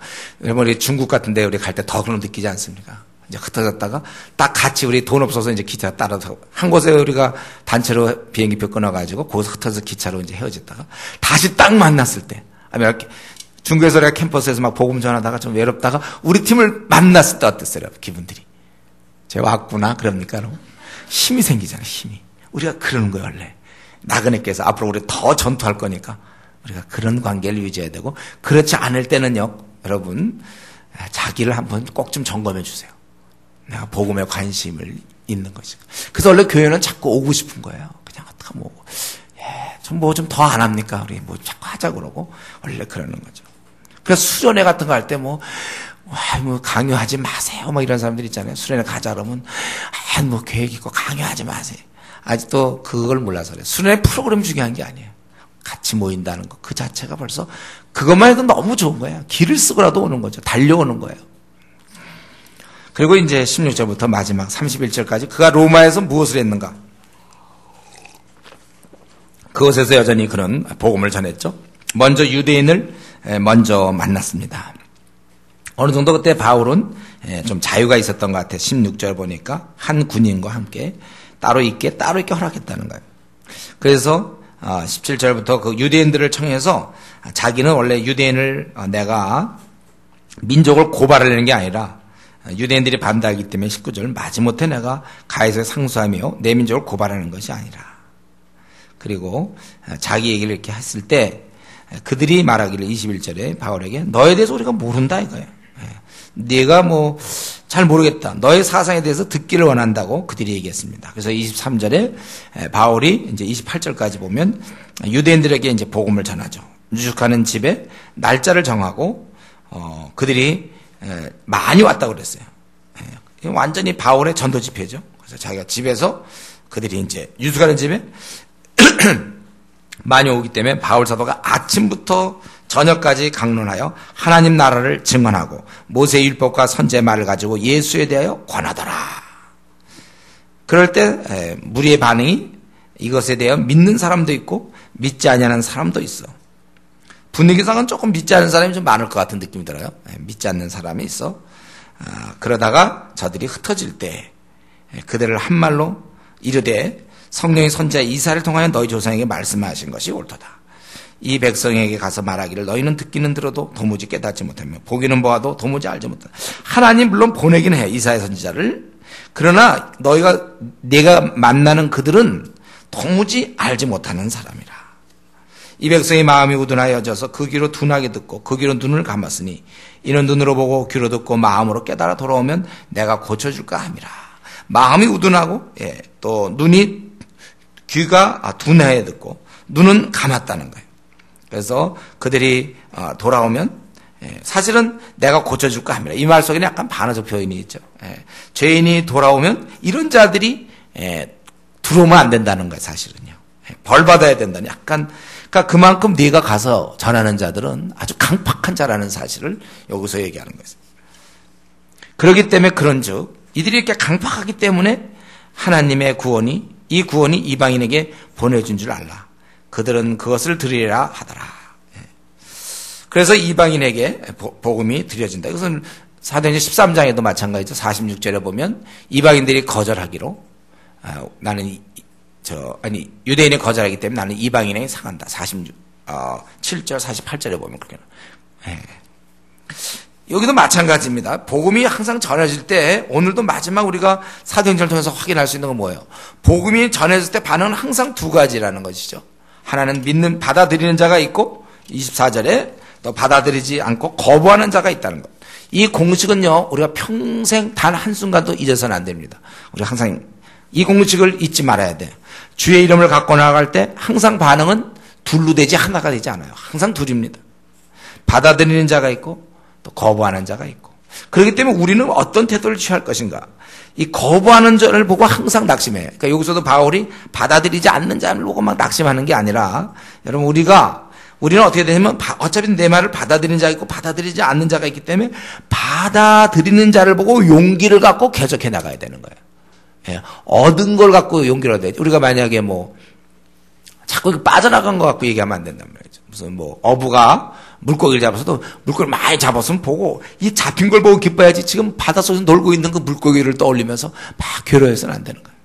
우리 중국 같은 데 우리 갈 때 더 그런 거 느끼지 않습니까? 이제 흩어졌다가 딱 같이 우리 돈 없어서 이제 기차 따라서 한 곳에 우리가 단체로 비행기표 끊어가지고 거기서 흩어져서 기차로 이제 헤어졌다가 다시 딱 만났을 때, 아니면 중국에서 내가 캠퍼스에서 막 복음 전하다가 좀 외롭다가 우리 팀을 만났을 때 어땠어요? 기분들이. 제가 왔구나. 그럽니까? 힘이 생기잖아요. 힘이. 우리가 그러는 거예요. 원래. 나그네께서 앞으로 우리 더 전투할 거니까 우리가 그런 관계를 유지해야 되고, 그렇지 않을 때는요. 여러분 자기를 한번 꼭 좀 점검해 주세요. 내가 복음에 관심을 있는 거지. 그래서 원래 교회는 자꾸 오고 싶은 거예요. 그냥 어떻게 하면 오고. 좀 더 안 합니까? 우리 자꾸 하자 그러고. 원래 그러는 거죠. 그래서 수련회 같은 거 할 때 강요하지 마세요. 이런 사람들 있잖아요. 수련회 가자 그러면, 계획 있고 강요하지 마세요. 아직도 그걸 몰라서 그래요. 수련회 프로그램 중요한 게 아니에요. 같이 모인다는 거. 그 자체가 벌써, 그것만 해도 너무 좋은 거예요. 길을 쓰고라도 오는 거죠. 달려오는 거예요. 그리고 이제 16절부터 마지막 31절까지 그가 로마에서 무엇을 했는가? 그곳에서 여전히 그런 복음을 전했죠. 먼저 유대인을 먼저 만났습니다. 어느 정도 그때 바울은 좀 자유가 있었던 것 같아요. 16절 보니까 한 군인과 함께 따로 있게 허락했다는 거예요. 그래서 17절부터 그 유대인들을 청해서 자기는 원래 유대인을 내가 민족을 고발하려는 게 아니라 유대인들이 반대하기 때문에 19절 마지못해 내가 가해서 상수하며 내 민족을 고발하는 것이 아니라. 그리고 자기 얘기를 이렇게 했을 때 그들이 말하기를 21절에 바울에게 너에 대해서 우리가 모른다 이거예요. 네가 잘 모르겠다. 너의 사상에 대해서 듣기를 원한다고 그들이 얘기했습니다. 그래서 23절에 바울이 이제 28절까지 보면 유대인들에게 이제 복음을 전하죠. 유숙하는 집에 날짜를 정하고 그들이 많이 왔다고 그랬어요. 완전히 바울의 전도 집회죠. 그래서 자기가 집에서 그들이 이제 유숙하는 집에 많이 오기 때문에 바울 사도가 아침부터 저녁까지 강론하여 하나님 나라를 증언하고 모세의 율법과 선지의 말을 가지고 예수에 대하여 권하더라. 그럴 때 무리의 반응이 이것에 대해 믿는 사람도 있고 믿지 아니하는 사람도 있어. 분위기상은 조금 믿지 않는 사람이 좀 많을 것 같은 느낌이 들어요. 믿지 않는 사람이 있어. 그러다가 저들이 흩어질 때 그들을 한 말로 이르되 성령의 선지자 이사를 통하여 너희 조상에게 말씀하신 것이 옳도다. 이 백성에게 가서 말하기를 너희는 듣기는 들어도 도무지 깨닫지 못하며 보기는 보아도 도무지 알지 못한다. 하나님 물론 보내긴 해, 이사야 선지자를. 그러나 내가 만나는 그들은 도무지 알지 못하는 사람이라. 이 백성의 마음이 우둔하여져서 그 귀로 둔하게 듣고 그 귀로 눈을 감았으니 이는 눈으로 보고 귀로 듣고 마음으로 깨달아 돌아오면 내가 고쳐줄까 함이라. 마음이 우둔하고 또 귀가 둔하게 듣고 눈은 감았다는 거예요. 그래서 그들이 돌아오면 사실은 내가 고쳐줄까 합니다. 이 말 속에는 약간 반어적 표현이 있죠. 죄인이 돌아오면 이런 자들이 들어오면 안 된다는 거예요. 사실은요. 벌 받아야 된다는 약간, 그러니까 그만큼 네가 가서 전하는 자들은 아주 강팍한 자라는 사실을 여기서 얘기하는 거예요. 그렇기 때문에 그런즉 이들이 이렇게 강팍하기 때문에 하나님의 이 구원이 이방인에게 보내준 줄 알라. 그들은 그것을 들으리라 하더라. 그래서 이방인에게 복음이 드려진다. 이것은 사도행전 13장에도 마찬가지죠. 46절에 보면 이방인들이 거절하기로 유대인이 거절하기 때문에 나는 이방인에게 상한다. 7절 48절에 보면 그렇게. 여기도 마찬가지입니다. 복음이 항상 전해질 때 오늘도 마지막 우리가 사도행전을 통해서 확인할 수 있는 건 뭐예요? 복음이 전해질 때 반응은 항상 두 가지라는 것이죠. 하나는 받아들이는 자가 있고 24절에 또 받아들이지 않고 거부하는 자가 있다는 것. 이 공식은요, 우리가 평생 단 한순간도 잊어서는 안 됩니다. 우리가 항상 이 공식을 잊지 말아야 돼요. 주의 이름을 갖고 나아갈 때 항상 반응은 둘로 되지 하나가 되지 않아요. 항상 둘입니다. 받아들이는 자가 있고 또 거부하는 자가 있고. 그렇기 때문에 우리는 어떤 태도를 취할 것인가. 이 거부하는 자를 보고 항상 낙심해요. 그러니까 여기서도 바울이 받아들이지 않는 자를 보고 막 낙심하는 게 아니라, 여러분 우리는 어떻게 되냐면 어차피 내 말을 받아들이는 자가 있고 받아들이지 않는 자가 있기 때문에 받아들이는 자를 보고 용기를 갖고 계속해 나가야 되는 거예요. 얻은 걸 갖고 용기를 얻어야 돼. 우리가 만약에 자꾸 빠져나간 거 갖고 얘기하면 안 된단 말이죠. 무슨 어부가 물고기를 잡아서도 물고기를 많이 잡았으면 보고 이 잡힌 걸 보고 기뻐야지 지금 바닷속에서 놀고 있는 그 물고기를 떠올리면서 막 괴로워해서는 안 되는 거예요.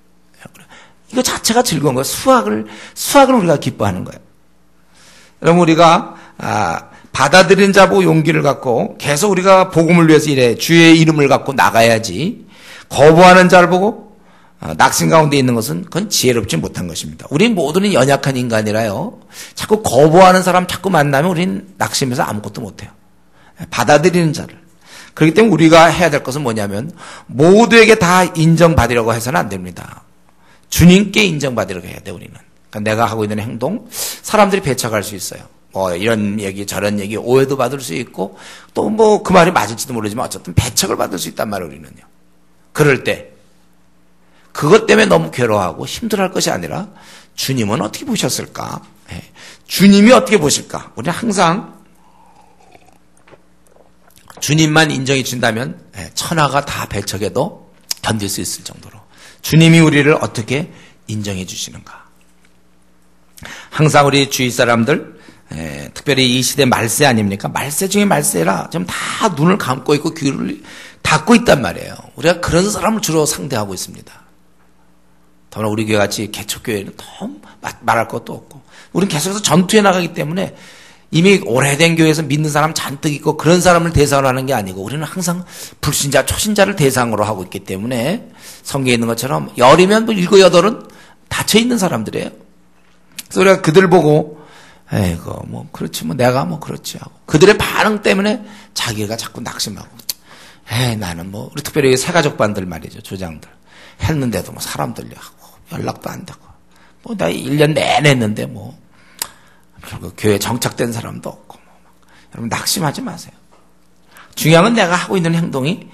이거 자체가 즐거운 거예요. 수학을 우리가 기뻐하는 거예요. 그럼 우리가 받아들인 자 보고 용기를 갖고 계속 우리가 복음을 위해서 주의 이름을 갖고 나가야지. 거부하는 자를 보고 낙심 가운데 있는 것은 그건 지혜롭지 못한 것입니다. 우리 모두는 연약한 인간이라요. 자꾸 거부하는 사람 자꾸 만나면 우리는 낙심해서 아무것도 못해요. 받아들이는 자를. 그렇기 때문에 우리가 해야 될 것은 뭐냐면 모두에게 다 인정받으려고 해서는 안 됩니다. 주님께 인정받으려고 해야 돼 우리는. 그러니까 내가 하고 있는 행동 사람들이 배척할 수 있어요. 이런 얘기 저런 얘기 오해도 받을 수 있고 또 그 말이 맞을지도 모르지만 어쨌든 배척을 받을 수 있단 말이에요 우리는요. 그럴 때 그것 때문에 너무 괴로워하고 힘들어할 것이 아니라 주님은 어떻게 보셨을까? 주님이 어떻게 보실까? 우리는 항상 주님만 인정해 준다면 천하가 다 배척해도 견딜 수 있을 정도로 주님이 우리를 어떻게 인정해 주시는가? 항상 우리 주위 사람들 특별히 이 시대 말세 아닙니까? 말세 중에 말세라 지금 다 눈을 감고 있고 귀를 닫고 있단 말이에요. 우리가 그런 사람을 주로 상대하고 있습니다. 더구나 우리 교회 같이 개척교회는 더 말할 것도 없고 우리는 계속해서 전투에 나가기 때문에 이미 오래된 교회에서 믿는 사람 잔뜩 있고 그런 사람을 대상으로 하는 게 아니고 우리는 항상 불신자, 초신자를 대상으로 하고 있기 때문에 성경에 있는 것처럼 열이면 7, 8은 닫혀있는 사람들이에요. 그래서 우리가 그들 보고 그렇지 내가 그렇지 하고 그들의 반응 때문에 자기가 자꾸 낙심하고 나는 우리 특별히 새가족반들 말이죠. 조장들 했는데도 사람들이 하고 연락도 안 되고 나 1년 내내 했는데 결국 교회에 정착된 사람도 없고 여러분 낙심하지 마세요. 중요한 건 내가 하고 있는 행동이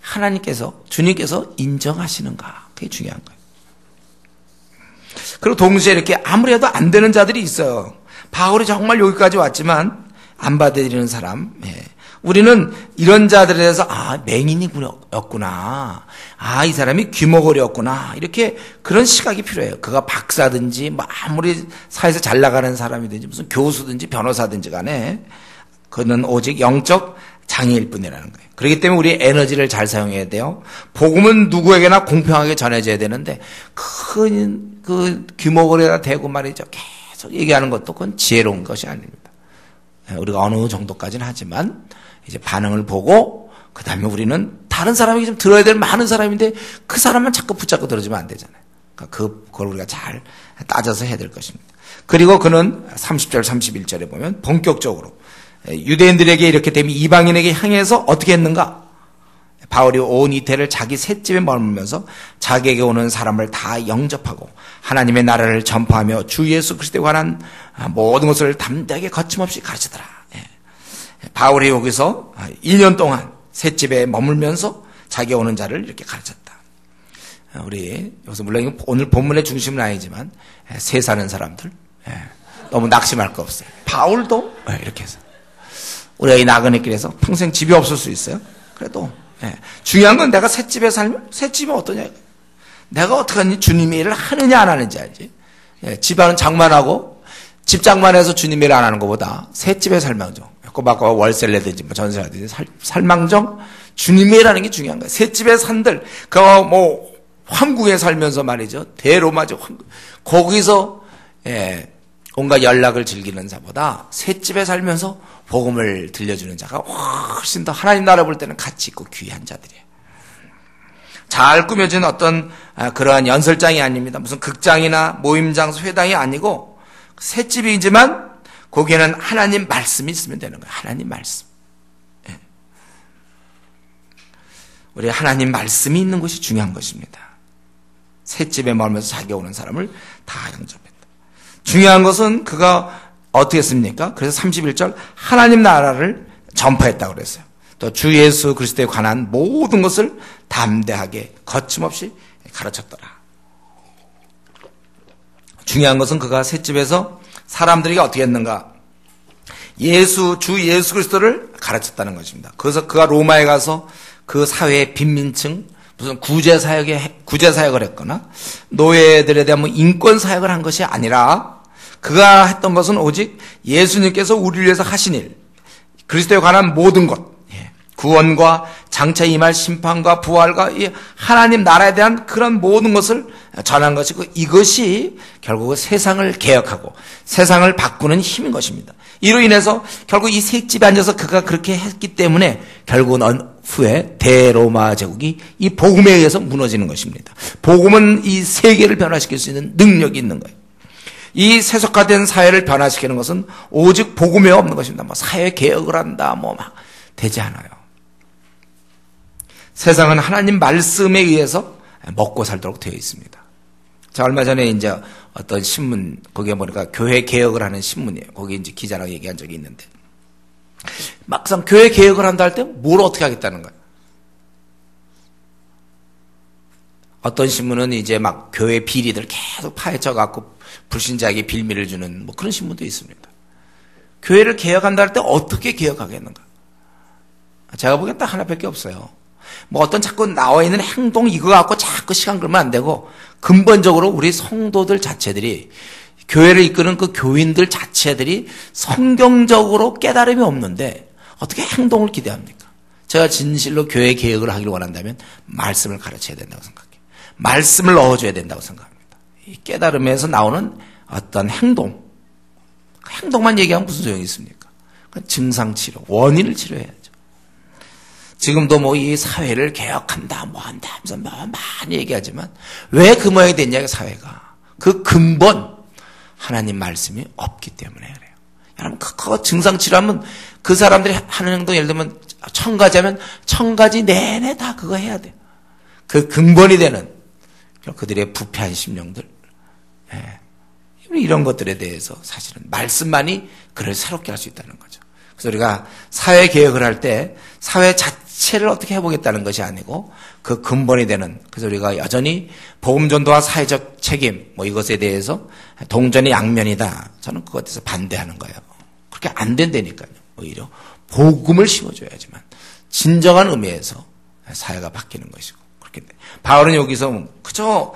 하나님께서 주님께서 인정하시는가 그게 중요한 거예요. 그리고 동시에 이렇게 아무리 해도 안 되는 자들이 있어요. 바울이 정말 여기까지 왔지만 안 받아들이는 사람. 우리는 이런 자들에 대해서 맹인이었구나. 이 사람이 귀머거리였구나. 이렇게 그런 시각이 필요해요. 그가 박사든지 아무리 사회에서 잘 나가는 사람이든지 무슨 교수든지 변호사든지 간에 그는 오직 영적 장애일 뿐이라는 거예요. 그렇기 때문에 우리 에너지를 잘 사용해야 돼요. 복음은 누구에게나 공평하게 전해져야 되는데 그 귀머거리가 대고 말이죠. 계속 얘기하는 것도 그건 지혜로운 것이 아닙니다. 우리가 어느 정도까지는 하지만 이제 반응을 보고 그 다음에 우리는 다른 사람이 좀 들어야 될 많은 사람인데 그 사람만 자꾸 붙잡고 들어주면 안 되잖아요. 그러니까 그걸 우리가 잘 따져서 해야 될 것입니다. 그리고 그는 30절 31절에 보면 본격적으로 유대인들에게 이렇게 되면 이방인에게 향해서 어떻게 했는가? 바울이 온 이태를 자기 셋집에 머물면서 자기에게 오는 사람을 다 영접하고 하나님의 나라를 전파하며 주 예수 그리스도에 관한 모든 것을 담대하게 거침없이 가르치더라. 바울이 여기서 2년 동안 셋집에 머물면서 자기 오는 자를 이렇게 가르쳤다. 우리 여기서 물론 오늘 본문의 중심은 아니지만 세 사는 사람들 너무 낙심할 거 없어요. 바울도 이렇게 해서 우리가 이 나그네 길에서 평생 집이 없을 수 있어요. 그래도 중요한 건 내가 셋집에 살면 셋집이 어떠냐. 내가 어떻게 하니 주님의 일을 하느냐 안 하는지 알지. 집안은 장만하고 집 장만해서 주님의 일을 안 하는 것보다 셋집에 살망정 꼬박꼬박 월세를 내든지 전세하든지 살망정 주님의 일하는 게 중요한 거예요. 셋집에 산들 황궁에 살면서 말이죠. 대로마죠. 거기서 온갖 연락을 즐기는 자보다 셋집에 살면서 복음을 들려주는 자가 훨씬 더 하나님 나라 볼 때는 가치 있고 귀한 자들이에요. 잘 꾸며진 어떤 그러한 연설장이 아닙니다. 무슨 극장이나 모임장소 회당이 아니고 셋집이지만 거기에는 하나님 말씀이 있으면 되는 거예요. 하나님 말씀. 우리 하나님 말씀이 있는 것이 중요한 것입니다. 셋집에 머물면서 자기 오는 사람을 다 영접했다. 중요한 것은 그가 어떻게 했습니까? 그래서 31절 하나님 나라를 전파했다고 그랬어요. 또 주 예수 그리스도에 관한 모든 것을 담대하게 거침없이 가르쳤더라. 중요한 것은 그가 셋집에서 사람들에게 어떻게 했는가? 주 예수 그리스도를 가르쳤다는 것입니다. 그래서 그가 로마에 가서 그 사회의 빈민층, 무슨 구제사역을 했거나 노예들에 대한 인권 사역을 한 것이 아니라 그가 했던 것은 오직 예수님께서 우리를 위해서 하신 일, 그리스도에 관한 모든 것, 구원과 장차 임할 심판과 부활과 하나님 나라에 대한 그런 모든 것을 전한 것이고 이것이 결국 세상을 개혁하고 세상을 바꾸는 힘인 것입니다. 이로 인해서 결국 이 셋집에 앉아서 그가 그렇게 했기 때문에 결국은 후에 대로마 제국이 이 복음에 의해서 무너지는 것입니다. 복음은 이 세계를 변화시킬 수 있는 능력이 있는 거예요. 이 세속화된 사회를 변화시키는 것은 오직 복음에 없는 것입니다. 사회 개혁을 한다, 막 되지 않아요. 세상은 하나님 말씀에 의해서 먹고 살도록 되어 있습니다. 자, 얼마 전에 이제 어떤 신문, 거기에 보니까 교회 개혁을 하는 신문이에요. 거기 이제 기자랑 얘기한 적이 있는데. 막상 교회 개혁을 한다 할 때 뭘 어떻게 하겠다는 거예요? 어떤 신문은 이제 막 교회 비리들 계속 파헤쳐 갖고 불신자에게 빌미를 주는 그런 신문도 있습니다. 교회를 개혁한다 할 때 어떻게 개혁하겠는가? 제가 보기엔 딱 하나밖에 없어요. 어떤 자꾸 나와 있는 행동 이거 갖고 자꾸 시간 끌면 안 되고 근본적으로 우리 성도들 자체들이 교회를 이끄는 그 교인들 자체들이 성경적으로 깨달음이 없는데 어떻게 행동을 기대합니까? 제가 진실로 교회 개혁을 하기를 원한다면 말씀을 가르쳐야 된다고 생각해요. 말씀을 넣어줘야 된다고 생각합니다. 이 깨달음에서 나오는 어떤 행동만 얘기하면 무슨 소용이 있습니까? 증상 치료, 원인을 치료해야죠. 지금도 이 사회를 개혁한다, 한다 하면서 많이 얘기하지만 왜 그 모양이 됐냐, 사회가. 그 근본, 하나님 말씀이 없기 때문에 그래요. 여러분, 그거 증상 치료하면 그 사람들이 하는 행동, 예를 들면 1000가지 하면 1000가지 내내 다 그거 해야 돼요. 그 근본이 되는 그들의 부패한 심령들. 이런 것들에 대해서 사실은 말씀만이 그를 새롭게 할 수 있다는 거죠. 그래서 우리가 사회 개혁을 할 때 사회 자체를 어떻게 해보겠다는 것이 아니고 그 근본이 되는, 그래서 우리가 여전히 복음 전도와 사회적 책임 이것에 대해서 동전의 양면이다. 저는 그것에 대해서 반대하는 거예요. 그렇게 안 된다니까요. 오히려 복음을 심어줘야지만 진정한 의미에서 사회가 바뀌는 것이고, 그렇게 돼. 바울은 여기서 그저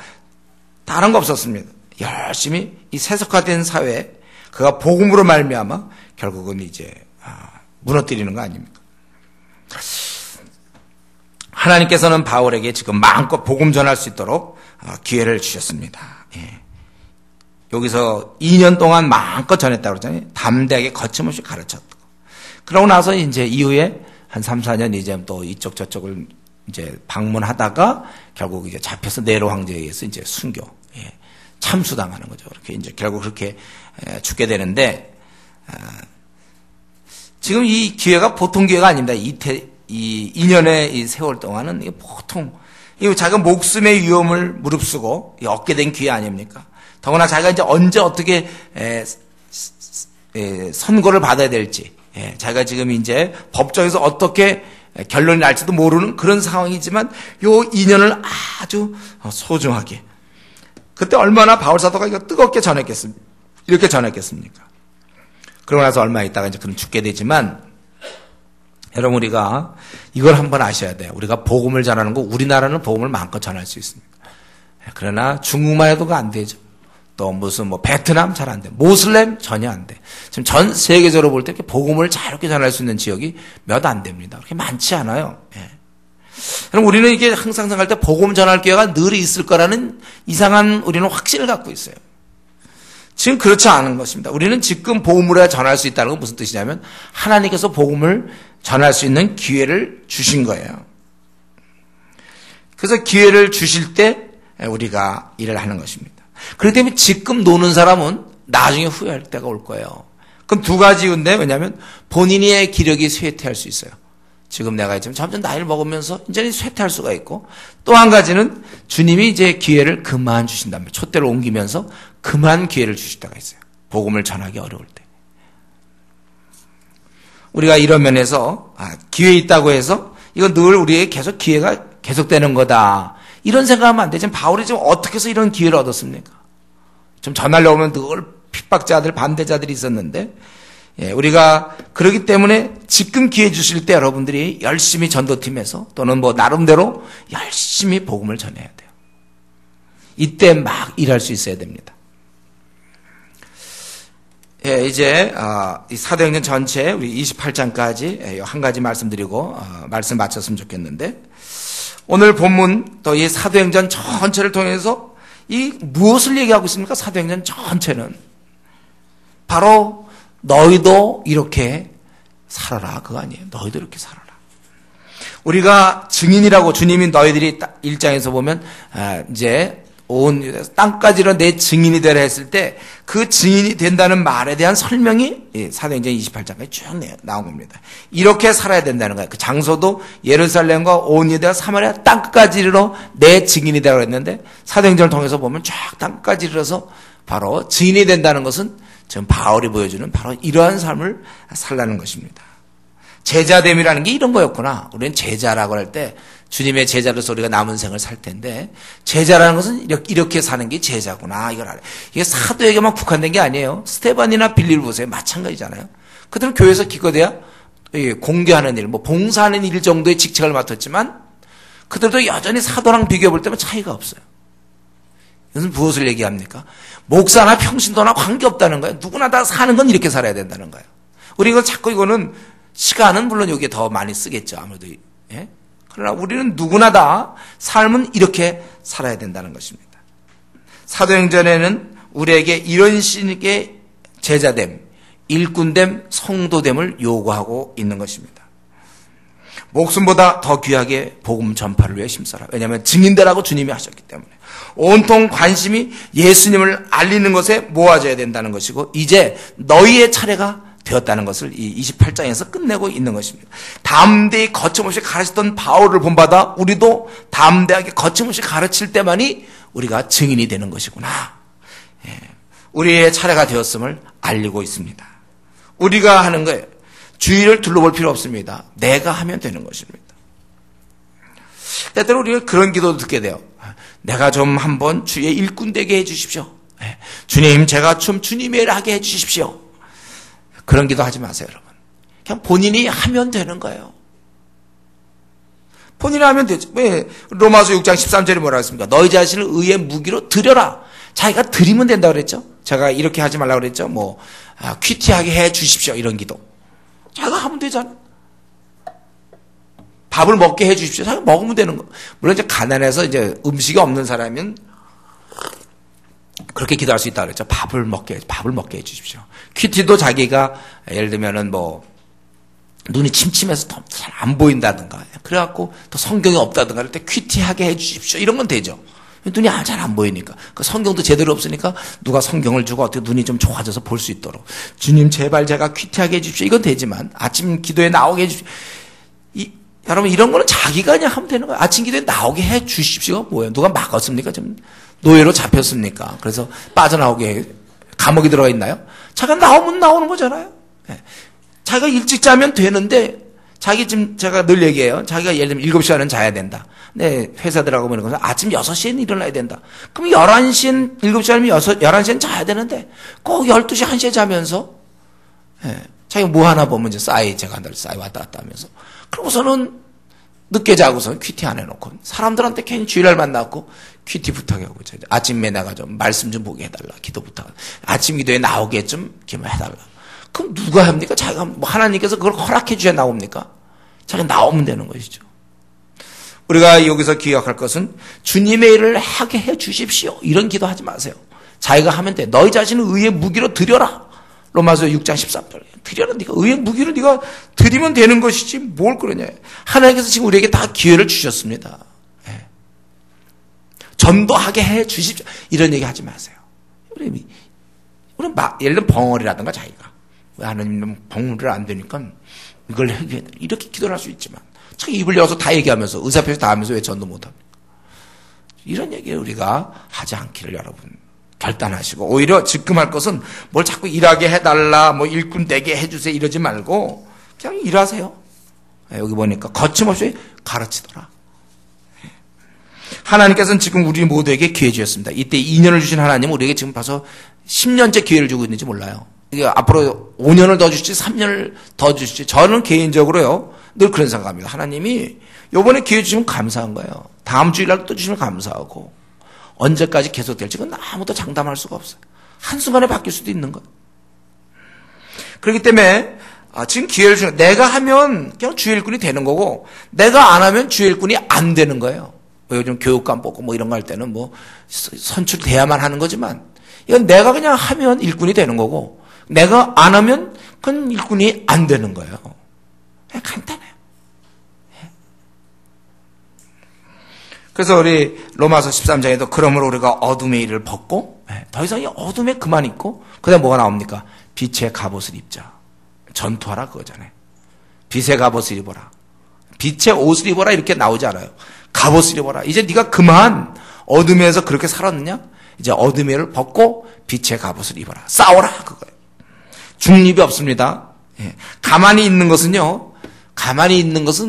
다른 거 없었습니다. 열심히 이 세속화된 사회에 그가 복음으로 말미암아 결국은 이제 무너뜨리는 거 아닙니까? 하나님께서는 바울에게 지금 마음껏 복음 전할 수 있도록 기회를 주셨습니다. 예. 여기서 2년 동안 마음껏 전했다고 그러잖아요. 담대하게 거침없이 가르쳤고. 그러고 나서 이제 이후에 한 3, 4년 이제 또 이쪽 저쪽을 이제 방문하다가 결국 이제 잡혀서 네로 황제에 의해서 이제 순교, 예. 참수당하는 거죠. 그렇게 이제 결국 그렇게 죽게 되는데, 지금 이 기회가 보통 기회가 아닙니다. 이 2년의 이 세월 동안은 이게 보통, 이 자기가 목숨의 위험을 무릅쓰고 얻게 된 기회 아닙니까? 더구나 자기가 이제 언제 어떻게 선고를 받아야 될지, 자기가 지금 이제 법정에서 어떻게 결론이 날지도 모르는 그런 상황이지만 요 2년을 아주 소중하게, 그때 얼마나 바울 사도가 이거 뜨겁게 전했겠습니까? 이렇게 전했겠습니까? 그러고 나서 얼마 있다가 이제 그는 죽게 되지만, 여러분 우리가 이걸 한번 아셔야 돼요. 우리가 복음을 전하는 거, 우리나라는 복음을 마음껏 전할 수 있습니다. 그러나 중국만 해도가 안 되죠. 또 무슨 베트남 잘 안 돼. 모슬렘 전혀 안 돼. 지금 전 세계적으로 볼 때 이렇게 복음을 자유롭게 전할 수 있는 지역이 몇 안 됩니다. 그렇게 많지 않아요. 그럼 우리는 이게 항상 생각할 때 복음 전할 기회가 늘 있을 거라는 이상한 우리는 확신을 갖고 있어요. 지금 그렇지 않은 것입니다. 우리는 지금 복음으로 전할 수 있다는 건 무슨 뜻이냐면 하나님께서 복음을 전할 수 있는 기회를 주신 거예요. 그래서 기회를 주실 때 우리가 일을 하는 것입니다. 그렇기 때문에 지금 노는 사람은 나중에 후회할 때가 올 거예요. 그럼 두 가지인데, 왜냐하면 본인의 기력이 쇠퇴할 수 있어요. 지금 내가 지금 점점 나이를 먹으면서 이제 쇠퇴할 수가 있고, 또 한 가지는 주님이 이제 기회를 그만 주신다면, 촛대를 옮기면서 그만 기회를 주실 때가 있어요. 복음을 전하기 어려울 때. 우리가 이런 면에서 기회 있다고 해서 이건 늘 우리에게 계속 기회가 계속되는 거다, 이런 생각하면 안 되죠. 바울이 지금 어떻게 해서 이런 기회를 얻었습니까? 좀 전하려고 하면 늘 핍박자들, 반대자들이 있었는데, 우리가 그렇기 때문에 지금 기회 주실 때 여러분들이 열심히 전도팀에서 또는 나름대로 열심히 복음을 전해야 돼요. 이때 막 일할 수 있어야 됩니다. 이제 이 사도행전 전체 우리 28장까지 한 가지 말씀드리고 말씀 마쳤으면 좋겠는데, 오늘 본문 또 이 사도행전 전체를 통해서 이 무엇을 얘기하고 있습니까? 사도행전 전체는 바로 너희도 이렇게 살아라, 그거 아니에요. 너희도 이렇게 살아라. 우리가 증인이라고, 주님이 너희들이 1장에서 보면 이제 온 땅까지로 내 증인이 되라 했을 때 그 증인이 된다는 말에 대한 설명이 사도행전 28장까지 쭉 나온 겁니다. 이렇게 살아야 된다는 거예요. 그 장소도 예루살렘과 온 유대와 사마리아 땅까지로 내 증인이 되라고 했는데, 사도행전을 통해서 보면 쫙 땅까지 이르러서 바로 증인이 된다는 것은 지금 바울이 보여주는 바로 이러한 삶을 살라는 것입니다. 제자됨이라는 게 이런 거였구나. 우리는 제자라고 할 때 주님의 제자로서 우리가 남은 생을 살 텐데, 제자라는 것은 이렇게 사는 게 제자구나, 이걸 알아요. 이게 사도에게만 국한된 게 아니에요. 스테반이나 빌리를 보세요. 마찬가지잖아요. 그들은 교회에서 기껏해야 공개하는 일, 봉사하는 일 정도의 직책을 맡았지만 그들도 여전히 사도랑 비교해 볼 때는 차이가 없어요. 이것은 무엇을 얘기합니까? 목사나 평신도나 관계없다는 거예요. 누구나 다 사는 건 이렇게 살아야 된다는 거예요. 우리 이거 자꾸 이거는 시간은 물론 여기에 더 많이 쓰겠죠. 아무래도. 그러나 우리는 누구나 다 삶은 이렇게 살아야 된다는 것입니다. 사도행전에는 우리에게 이런 식의 제자됨, 일꾼됨, 성도됨을 요구하고 있는 것입니다. 목숨보다 더 귀하게 복음 전파를 위해 힘써라. 왜냐하면 증인되라고 주님이 하셨기 때문에. 온통 관심이 예수님을 알리는 것에 모아져야 된다는 것이고, 이제 너희의 차례가 되었다는 것을 이 28장에서 끝내고 있는 것입니다. 담대히 거침없이 가르쳤던 바울을 본받아 우리도 담대하게 거침없이 가르칠 때만이 우리가 증인이 되는 것이구나. 우리의 차례가 되었음을 알리고 있습니다. 우리가 하는 거예요. 주위를 둘러볼 필요 없습니다. 내가 하면 되는 것입니다. 때때로 우리가 그런 기도도 듣게 돼요. 내가 좀 한번 주의 일꾼 되게 해주십시오. 주님, 제가 좀 주님의 일을 하게 해주십시오. 그런 기도 하지 마세요, 여러분. 그냥 본인이 하면 되는 거예요. 본인이 하면 되죠. 왜? 로마서 6장 13절에 뭐라고 했습니까? 너희 자신을 의의 무기로 드려라. 자기가 드리면 된다고 그랬죠. 제가 이렇게 하지 말라고 그랬죠. 퀴티하게 해 주십시오. 이런 기도. 자기가 하면 되잖아. 밥을 먹게 해 주십시오. 자기가 먹으면 되는 거. 물론 이제 가난해서 이제 음식이 없는 사람이면 그렇게 기도할 수 있다고 그랬죠. 밥을 먹게 해 주십시오. 퀴티도 자기가 예를 들면은 눈이 침침해서 더 잘 안 보인다든가, 그래갖고 또 성경이 없다든가 그럴 때 퀴티하게 해 주십시오. 이런 건 되죠. 눈이 잘 안 보이니까. 그 성경도 제대로 없으니까 누가 성경을 주고 어떻게 눈이 좀 좋아져서 볼 수 있도록. 주님, 제발 제가 퀴티하게 해 주십시오. 이건 되지만 아침 기도에 나오게 해 주십시오. 여러분, 이런 거는 자기가 그냥 하면 되는 거예요. 아침 기도에 나오게 해 주십시오가 뭐예요? 누가 막았습니까? 좀 노예로 잡혔습니까? 그래서 빠져나오게 감옥에 들어가 있나요? 자기가 나오면 나오는 거잖아요. 자기가 일찍 자면 되는데, 지금 제가 늘 얘기해요. 자기가 예를 들면 7시간은 자야 된다. 네, 회사 들어가면 그래서 아침 6시에는 일어나야 된다. 그럼 11시엔, 7시간이면 11시엔 자야 되는데, 꼭 12시, 1시에 자면서, 자기가 뭐 하나 보면 이제 제가 한달 싸이 왔다 갔다 하면서. 그러고서는 늦게 자고서 퀴티 안 해놓고, 사람들한테 괜히 주일날 만나고, 퀴티 부탁하고, 아침에 내가 좀 말씀 좀 보게 해달라. 기도 부탁. 아침 기도에 나오게 좀 해달라. 그럼 누가 합니까? 자기가 하나님께서 그걸 허락해 주셔야 나옵니까? 자기가 나오면 되는 것이죠. 우리가 여기서 기억할 것은 주님의 일을 하게 해 주십시오. 이런 기도하지 마세요. 자기가 하면 돼. 너희 자신을 의의 무기로 드려라. 로마서 6장 13절. 드려라. 네가 의의 무기로 네가 드리면 되는 것이지 뭘 그러냐. 하나님께서 지금 우리에게 다 기회를 주셨습니다. 전도하게 해 주십시오. 이런 얘기 하지 마세요. 우리 예를 들면 벙어리라든가 자기가. 왜 하나님은 벙어리를 안 되니까 이걸 해야 돼. 이렇게 기도를 할 수 있지만. 참 입을 열어서 다 얘기하면서 의사표시 다 하면서 왜 전도 못합니까? 이런 얘기를 우리가 하지 않기를 여러분 결단하시고, 오히려 지금 할 것은 뭘 자꾸 일하게 해달라, 일꾼 되게 해주세요 이러지 말고 그냥 일하세요. 여기 보니까 거침없이 가르치더라. 하나님께서는 지금 우리 모두에게 기회 주셨습니다. 이때 2년을 주신 하나님은 우리에게 지금 벌써 10년째 기회를 주고 있는지 몰라요. 이게 앞으로 5년을 더 주실지 3년을 더 주실지, 저는 개인적으로요 늘 그런 생각합니다. 하나님이 요번에 기회 주시면 감사한 거예요. 다음 주일날 또 주시면 감사하고, 언제까지 계속될지 그건 아무도 장담할 수가 없어요. 한순간에 바뀔 수도 있는 거예요. 그렇기 때문에 지금 기회를 주는, 내가 하면 그냥 주의 일꾼이 되는 거고, 내가 안 하면 주의 일꾼이 안 되는 거예요. 요즘 교육감 뽑고 이런 거 할 때는 선출돼야만 하는 거지만, 이건 내가 그냥 하면 일꾼이 되는 거고, 내가 안 하면 그건 일꾼이 안 되는 거예요. 간단해요. 그래서 우리 로마서 13장에도 그러므로 우리가 어둠의 일을 벗고, 더 이상 이 어둠에 그만 있고, 그 다음에 뭐가 나옵니까? 빛의 갑옷을 입자. 전투하라 그거잖아요. 빛의 갑옷을 입어라. 빛의 옷을 입어라 이렇게 나오지 않아요. 갑옷을 입어라. 이제 네가 그만 어둠에서 그렇게 살았느냐? 이제 어둠의 일을 벗고 빛의 갑옷을 입어라. 싸워라 그거예요. 중립이 없습니다. 가만히 있는 것은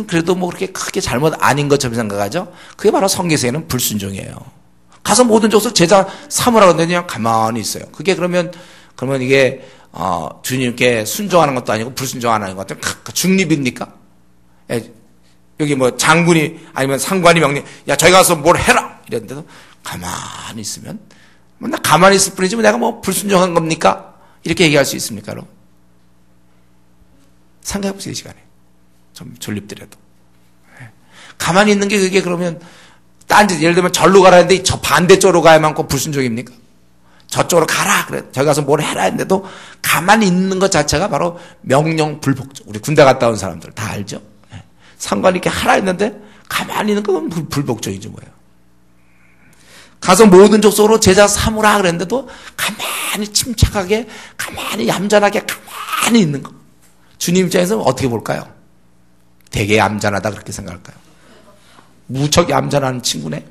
그래도 그렇게 크게 잘못 아닌 것처럼 생각하죠. 그게 바로 성경에서는 불순종이에요. 가서 모든 족속 제자 삼으라고 하는데 그냥 가만히 있어요. 그게 그러면 이게 주님께 순종하는 것도 아니고 불순종하는 것도 중립입니까? 여기 장군이 아니면 상관이 명령, 야 저기 가서 뭘 해라 이랬는데도 가만히 있으면 나 가만히 있을 뿐이지 내가 불순종한 겁니까? 이렇게 얘기할 수 있습니까, 여러분? 생각해보세요, 이 시간에. 좀 졸립더라도. 가만히 있는 게 그게 그러면, 예를 들면 절로 가라 했는데 저 반대쪽으로 가야만 불순종입니까? 저쪽으로 가라! 그래. 저기 가서 뭘 해라 했는데도 가만히 있는 것 자체가 바로 명령 불복종. 우리 군대 갔다 온 사람들 다 알죠? 상관이 이렇게 하라 했는데 가만히 있는 건 불복종이죠, 뭐예요. 가서 모든 족속으로 제자 삼으라 그랬는데도 가만히 침착하게, 가만히 얌전하게 가만히 있는 거. 주님 입장에서는 어떻게 볼까요? 되게 얌전하다 그렇게 생각할까요? 무척 얌전한 친구네?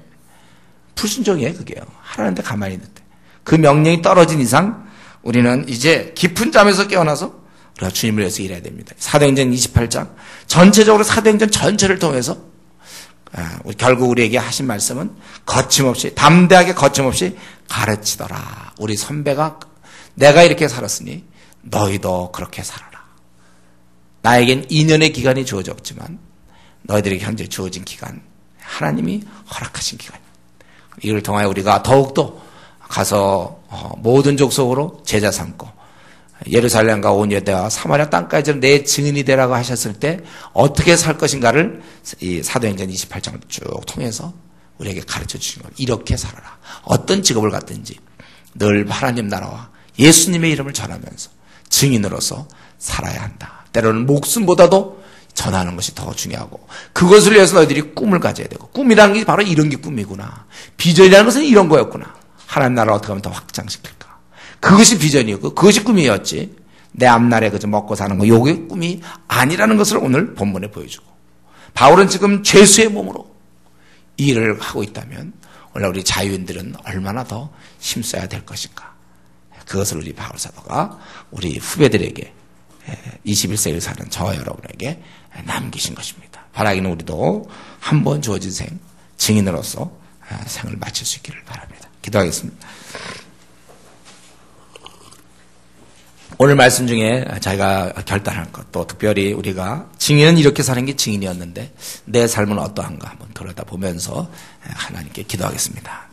불순종이에요, 그게요. 하라는데 가만히 있는데. 그 명령이 떨어진 이상 우리는 이제 깊은 잠에서 깨어나서 우리가 주님을 위해서 일해야 됩니다. 사도행전 28장 전체적으로 사도행전 전체를 통해서 결국 우리에게 하신 말씀은 거침없이, 담대하게 거침없이 가르치더라. 우리 선배가 내가 이렇게 살았으니 너희도 그렇게 살아라. 나에겐 2년의 기간이 주어졌지만 너희들에게 현재 주어진 기간, 하나님이 허락하신 기간이야. 이를 통하여 우리가 더욱더 가서 모든 족속으로 제자 삼고 예루살렘과 온 유대와 사마리아 땅까지 내 증인이 되라고 하셨을 때 어떻게 살 것인가를 이 사도행전 28장을 쭉 통해서 우리에게 가르쳐 주신 거예요. 이렇게 살아라. 어떤 직업을 갖든지 늘 하나님 나라와 예수님의 이름을 전하면서 증인으로서 살아야 한다. 때로는 목숨보다도 전하는 것이 더 중요하고, 그것을 위해서 너희들이 꿈을 가져야 되고, 꿈이라는 게 바로 이런 게 꿈이구나. 비전이라는 것은 이런 거였구나. 하나님 나라를 어떻게 하면 더 확장시킬까. 그것이 비전이었고 그것이 꿈이었지, 내 앞날에 그저 먹고 사는 거 요게 꿈이 아니라는 것을 오늘 본문에 보여주고, 바울은 지금 죄수의 몸으로 이 일을 하고 있다면 오늘 우리 자유인들은 얼마나 더 힘써야 될 것인가. 그것을 우리 바울 사도가 우리 후배들에게, 21세기를 사는 저와 여러분에게 남기신 것입니다. 바라기는 우리도 한 번 주어진 생, 증인으로서 생을 마칠 수 있기를 바랍니다. 기도하겠습니다. 오늘 말씀 중에 저희가 결단할 것, 또 특별히 우리가 증인은 이렇게 사는 게 증인이었는데 내 삶은 어떠한가 한번 돌아다보면서 하나님께 기도하겠습니다.